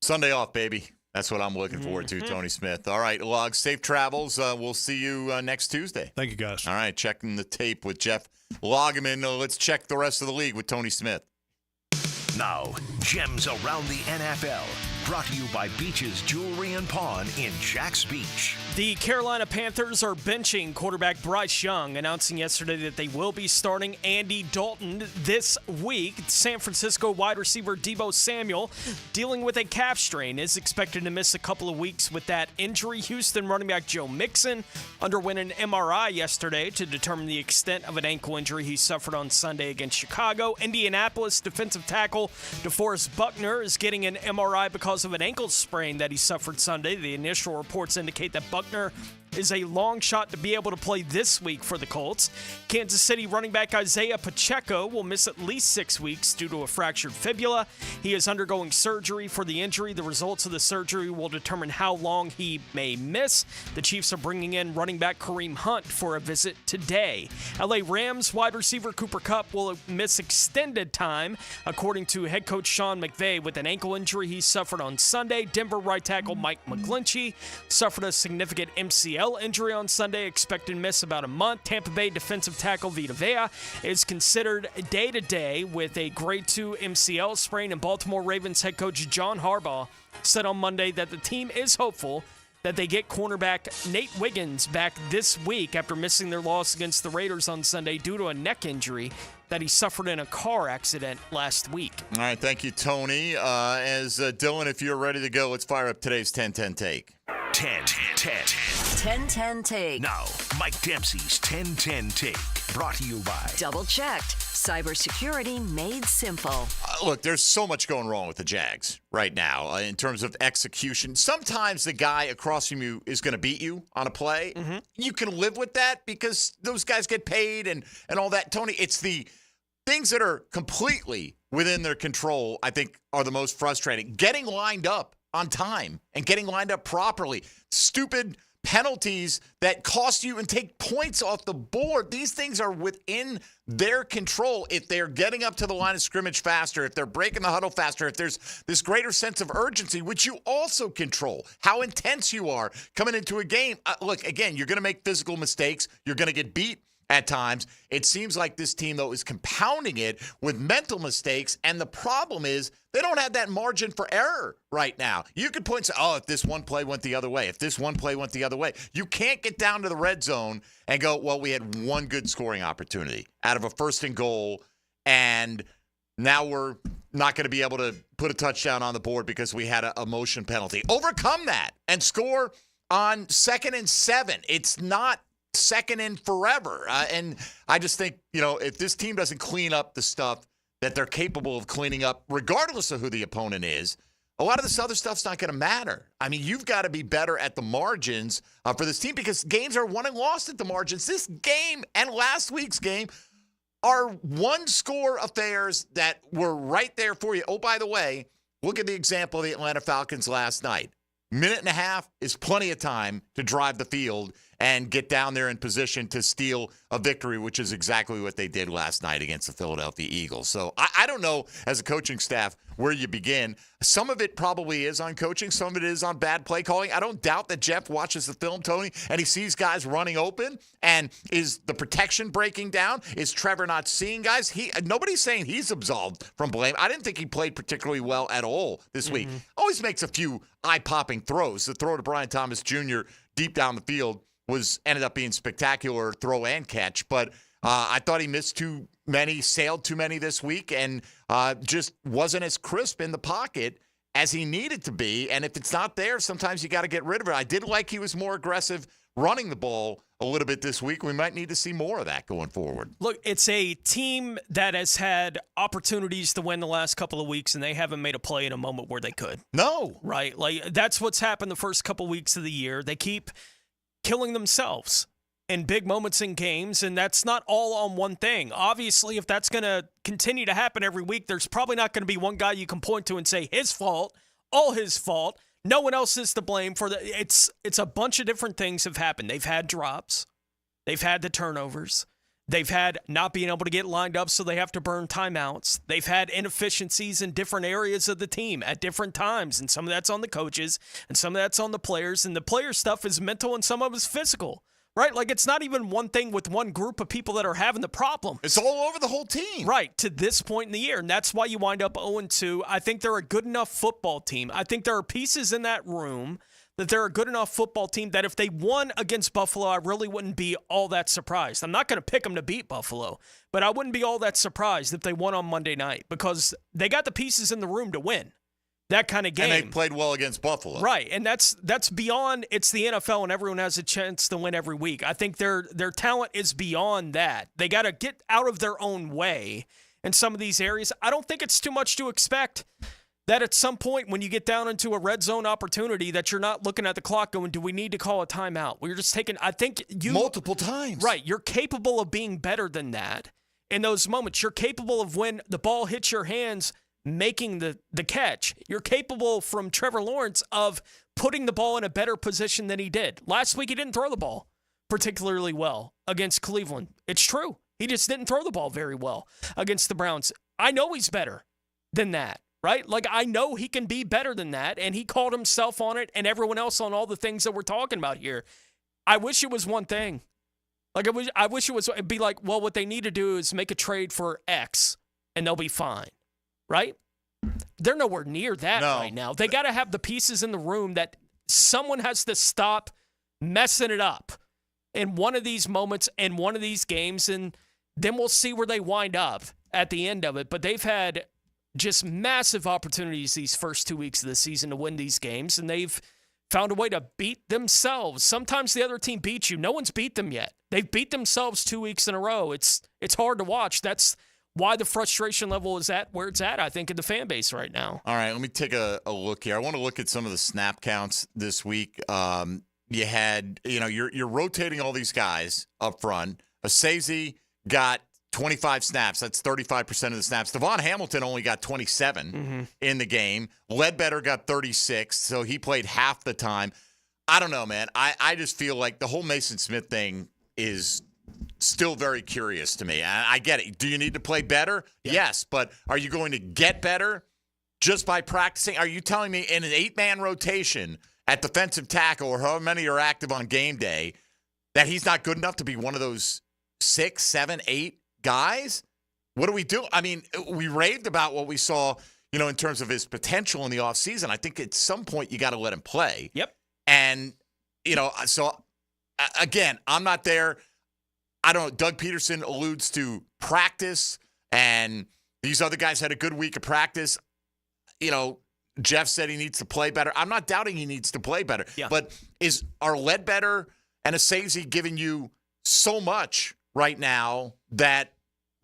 Sunday off, baby. That's what I'm looking forward to, Tony Smith. All right, Log, safe travels. We'll see you next Tuesday. Thank you, guys. All right, checking the tape with Jeff Lageman. Let's check the rest of the league with Tony Smith. Now, gems around the NFL. Brought to you by Beach's Jewelry and Pawn in Jax Beach. The Carolina Panthers are benching quarterback Bryce Young, announcing yesterday that they will be starting Andy Dalton this week. San Francisco wide receiver Deebo Samuel, dealing with a calf strain, is expected to miss a couple of weeks with that injury. Houston running back Joe Mixon underwent an MRI yesterday to determine the extent of an ankle injury he suffered on Sunday against Chicago. Indianapolis defensive tackle DeForest Buckner is getting an MRI because of an ankle sprain that he suffered Sunday. The initial reports indicate that Buckner is a long shot to be able to play this week for the Colts. Kansas City running back Isaiah Pacheco will miss at least 6 weeks due to a fractured fibula. He is undergoing surgery for the injury. The results of the surgery will determine how long he may miss. The Chiefs are bringing in running back Kareem Hunt for a visit today. LA Rams wide receiver Cooper Kupp will miss extended time, according to head coach Sean McVay, with an ankle injury he suffered on Sunday. Denver right tackle Mike McGlinchey suffered a significant MCL injury on Sunday, expected to miss about a month. Tampa Bay defensive tackle Vita Vea is considered day-to-day with a grade 2 MCL sprain, and Baltimore Ravens head coach John Harbaugh said on Monday that the team is hopeful that they get cornerback Nate Wiggins back this week after missing their loss against the Raiders on Sunday due to a neck injury that he suffered in a car accident last week. All right, thank you, Tony. Dylan, if you're ready to go, let's fire up today's 10-10 take. 10-10 take. Now, Mike Dempsey's 10-10 take. Brought to you by Double checked. Cybersecurity made simple. Look, there's so much going wrong with the Jags right now in terms of execution. Sometimes the guy across from you is going to beat you on a play. Mm-hmm. You can live with that because those guys get paid and all that. Tony, it's the things that are completely within their control, I think, are the most frustrating. Getting lined up on time and getting lined up properly. Stupid penalties that cost you and take points off the board. These things are within their control. If they're getting up to the line of scrimmage faster, if they're breaking the huddle faster, if there's this greater sense of urgency, which you also control, how intense you are coming into a game. Look, again, you're going to make physical mistakes. You're going to get beat at times. It seems like this team, though, is compounding it with mental mistakes, and the problem is they don't have that margin for error right now. You could point and say, if this one play went the other way, if this one play went the other way. You can't get down to the red zone and go, well, we had one good scoring opportunity out of a 1st and goal, and now we're not going to be able to put a touchdown on the board because we had a motion penalty. Overcome that and score on 2nd and 7. It's not second in forever. And I just think, if this team doesn't clean up the stuff that they're capable of cleaning up, regardless of who the opponent is, a lot of this other stuff's not going to matter. I mean, you've got to be better at the margins for this team because games are won and lost at the margins. This game and last week's game are one-score affairs that were right there for you. Oh, by the way, look at the example of the Atlanta Falcons last night. Minute and a half is plenty of time to drive the field and get down there in position to steal a victory, which is exactly what they did last night against the Philadelphia Eagles. So I don't know, as a coaching staff, where you begin. Some of it probably is on coaching. Some of it is on bad play calling. I don't doubt that Jeff watches the film, Tony, and he sees guys running open. And is the protection breaking down? Is Trevor not seeing guys? Nobody's saying he's absolved from blame. I didn't think he played particularly well at all this week. Always makes a few eye-popping throws. The throw to Brian Thomas Jr. deep down the field ended up being spectacular throw and catch. But I thought he missed too many, sailed too many this week, and just wasn't as crisp in the pocket as he needed to be. And if it's not there, sometimes you got to get rid of it. I did like he was more aggressive running the ball a little bit this week. We might need to see more of that going forward. Look, it's a team that has had opportunities to win the last couple of weeks, and they haven't made a play in a moment where they could. No. Right? Like, that's what's happened the first couple of weeks of the year. They keep killing themselves in big moments in games, and that's not all on one thing. Obviously, if that's going to continue to happen every week, there's probably not going to be one guy you can point to and say his fault, all his fault. No one else is to blame for the. It's a bunch of different things have happened. They've had drops. They've had the turnovers. They've had not being able to get lined up, so they have to burn timeouts. They've had inefficiencies in different areas of the team at different times, and some of that's on the coaches, and some of that's on the players, and the player stuff is mental and some of it's physical. Right? Like, it's not even one thing with one group of people that are having the problem. It's all over the whole team. Right, to this point in the year. And that's why you wind up 0-2. I think they're a good enough football team. I think there are pieces in that room that they're a good enough football team that if they won against Buffalo, I really wouldn't be all that surprised. I'm not going to pick them to beat Buffalo, but I wouldn't be all that surprised if they won on Monday night because they got the pieces in the room to win that kind of game. And they played well against Buffalo. Right, and that's beyond, it's the NFL and everyone has a chance to win every week. I think their talent is beyond that. They got to get out of their own way in some of these areas. I don't think it's too much to expect that at some point when you get down into a red zone opportunity that you're not looking at the clock going, do we need to call a timeout? We're just taking, I think you. Multiple times. Right, you're capable of being better than that in those moments. You're capable of when the ball hits your hands, making the catch. You're capable from Trevor Lawrence of putting the ball in a better position than he did. Last week, he didn't throw the ball particularly well against Cleveland. It's true. He just didn't throw the ball very well against the Browns. I know he's better than that, right? Like, I know he can be better than that, and he called himself on it and everyone else on all the things that we're talking about here. I wish it was one thing. Like, I wish it was, it'd be like, well, what they need to do is make a trade for X, and they'll be fine. Right? They're nowhere near that right now. They got to have the pieces in the room that someone has to stop messing it up in one of these moments and one of these games, and then we'll see where they wind up at the end of it. But they've had just massive opportunities these first 2 weeks of the season to win these games, and they've found a way to beat themselves. Sometimes the other team beats you. No one's beat them yet. They've beat themselves 2 weeks in a row. It's hard to watch. That's why the frustration level is at where it's at, I think, in the fan base right now. All right, let me take a look here. I want to look at some of the snap counts this week. You had, you're rotating all these guys up front. Asese got 25 snaps. That's 35% of the snaps. Devon Hamilton only got 27 in the game. Ledbetter got 36, so he played half the time. I don't know, man. I just feel like the whole Mason Smith thing is still very curious to me. I get it. Do you need to play better? Yeah. Yes, but are you going to get better just by practicing? Are you telling me in an 8-man rotation at defensive tackle or however many are active on game day that he's not good enough to be one of those 6, 7, 8 guys? What do we do? I mean, we raved about what we saw, in terms of his potential in the offseason. I think at some point you got to let him play. Yep. And, so, again, I'm not there. I don't know. Doug Peterson alludes to practice, and these other guys had a good week of practice. Jeff said he needs to play better. I'm not doubting he needs to play better. Yeah. But are Ledbetter and Asese giving you so much right now that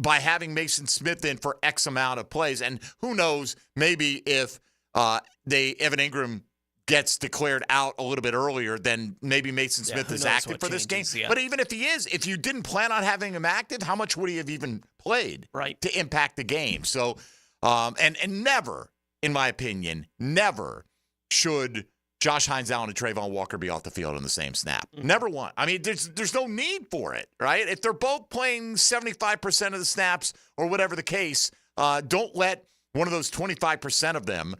by having Mason Smith in for X amount of plays, and who knows, maybe if Evan Ingram gets declared out a little bit earlier, then maybe Mason Smith is active for this game. Yeah. But even if he is, if you didn't plan on having him active, how much would he have even played to impact the game? So, and never, in my opinion, never should Josh Hines Allen and Trayvon Walker be off the field in the same snap. Never one. I mean, there's no need for it, right? If they're both playing 75% of the snaps or whatever the case, don't let one of those 25% of them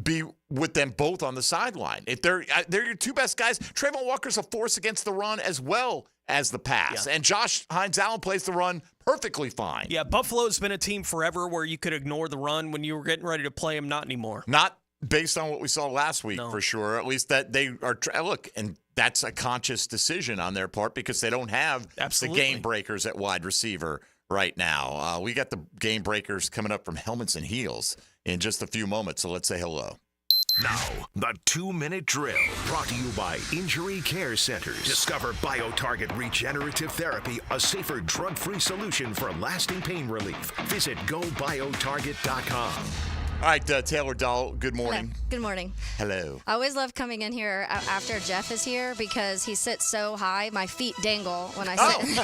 be with them both on the sideline. If they're your two best guys, Trayvon Walker's a force against the run as well as the pass. Yeah. And Josh Hines Allen plays the run perfectly fine. Yeah, Buffalo's been a team forever where you could ignore the run when you were getting ready to play him. Not anymore. Not based on what we saw last week, for sure. At least that they are look, and that's a conscious decision on their part because they don't have the game breakers at wide receiver right now. We got the game breakers coming up from Helmets and Heels in just a few moments, so let's say hello. Now, the 2-minute drill, brought to you by Injury Care Centers. Discover BioTarget Regenerative Therapy, a safer drug-free solution for lasting pain relief. Visit GoBioTarget.com. All right, Taylor Dahl, good morning. Hello. Good morning. Hello. I always love coming in here after Jeff is here because he sits so high, my feet dangle when I sit,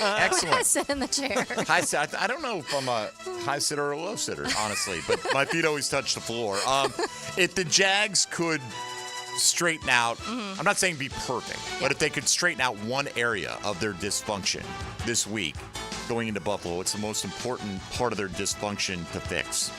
Excellent. when I sit in the chair. I don't know if I'm a high sitter or a low sitter, honestly, but my feet always touch the floor. If the Jags could straighten out, I'm not saying be perfect, but if they could straighten out one area of their dysfunction this week going into Buffalo, it's the most important part of their dysfunction to fix.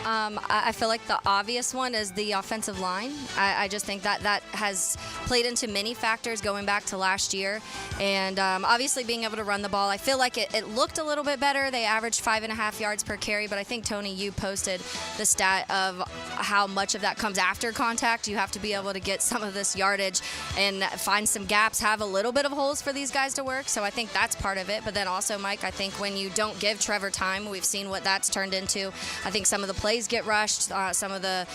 I feel like the obvious one is the offensive line. I just think that has played into many factors going back to last year. And obviously being able to run the ball, I feel like it looked a little bit better. They averaged 5.5 yards per carry, but I think, Tony, you posted the stat of how much of that comes after contact. You have to be able to get some of this yardage and find some gaps, have a little bit of holes for these guys to work. So I think that's part of it. But then also, Mike, I think when you don't give Trevor time, we've seen what that's turned into. I think some of the plays get rushed. Some of the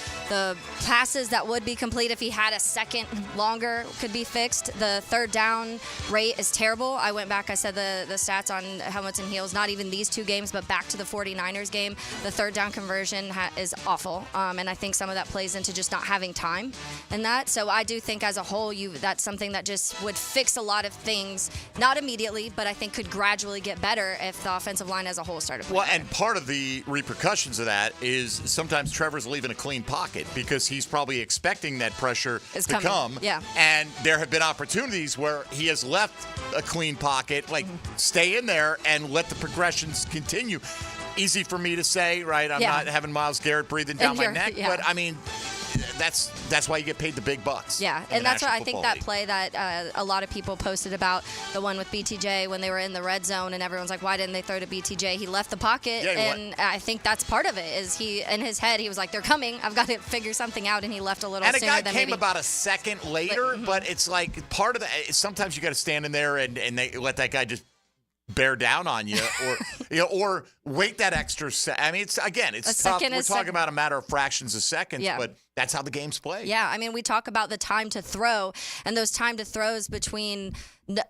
passes that would be complete if he had a second longer could be fixed. The third down rate is terrible. I went back, I said the stats on helmets and heels, not even these two games, but back to the 49ers game. The third down conversion is awful. And I think some of that plays into just not having time in that. So I do think as a whole, that's something that just would fix a lot of things, not immediately, but I think could gradually get better if the offensive line as a whole started. Well, and part of the repercussions of that is sometimes Trevor's leaving a clean pocket because he's probably expecting that pressure to come. Yeah. And there have been opportunities where he has left a clean pocket, like stay in there and let the progressions continue. Easy for me to say, right? I'm not having Myles Garrett breathing down my neck, but I mean, that's why you get paid the big bucks. Yeah, and that's why I think that play that a lot of people posted about, the one with BTJ when they were in the red zone and everyone's like, why didn't they throw to BTJ? He left the pocket, and I think that's part of it. Is he in his head he was like, they're coming, I've got to figure something out, and he left a little sooner than maybe. And a guy came about a second later, but it's like part of that. Sometimes you got to stand in there and they let that guy just bear down on you, or or wait that extra I mean, it's tough. We're talking about a matter of fractions of seconds, but that's how the game's played. Yeah, I mean, we talk about the time to throw, and those time to throws between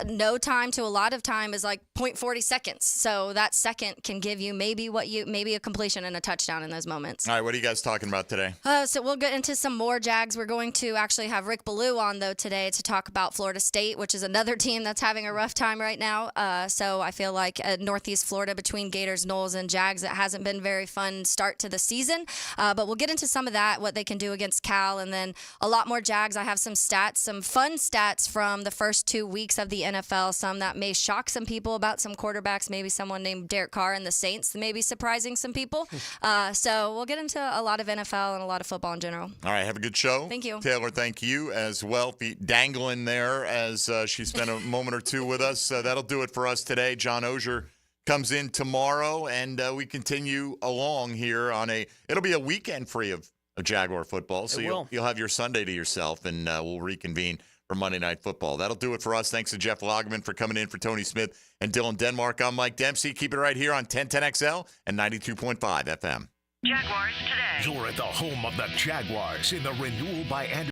no time to a lot of time is like 0.40 seconds. So that second can give you maybe a completion and a touchdown in those moments. All right, what are you guys talking about today? So we'll get into some more Jags. We're going to actually have Rick Ballou on, though, today to talk about Florida State, which is another team that's having a rough time right now. So I feel like Northeast Florida between Gators, Knowles, and Jags, it hasn't been very fun start to the season. But we'll get into some of that, what they can do against Cal, and then a lot more Jags. I have some stats, some fun stats from the first 2 weeks of the NFL, some that may shock some people about some quarterbacks, maybe someone named Derek Carr and the Saints, maybe surprising some people. So we'll get into a lot of NFL and a lot of football in general. All right, have a good show. Thank you. Taylor, thank you as well. Feet dangling there as she spent a moment or two with us. That'll do it for us today. John Ogier comes in tomorrow, and we continue along here on it'll be a weekend free of Jaguar football. So you'll have your Sunday to yourself, and we'll reconvene for Monday Night Football. That'll do it for us. Thanks to Jeff Lageman for coming in for Tony Smith and Dylan Denmark. I'm Mike Dempsey. Keep it right here on 1010XL and 92.5 FM. Jaguars Today. You're at the home of the Jaguars in the Renewal by Anderson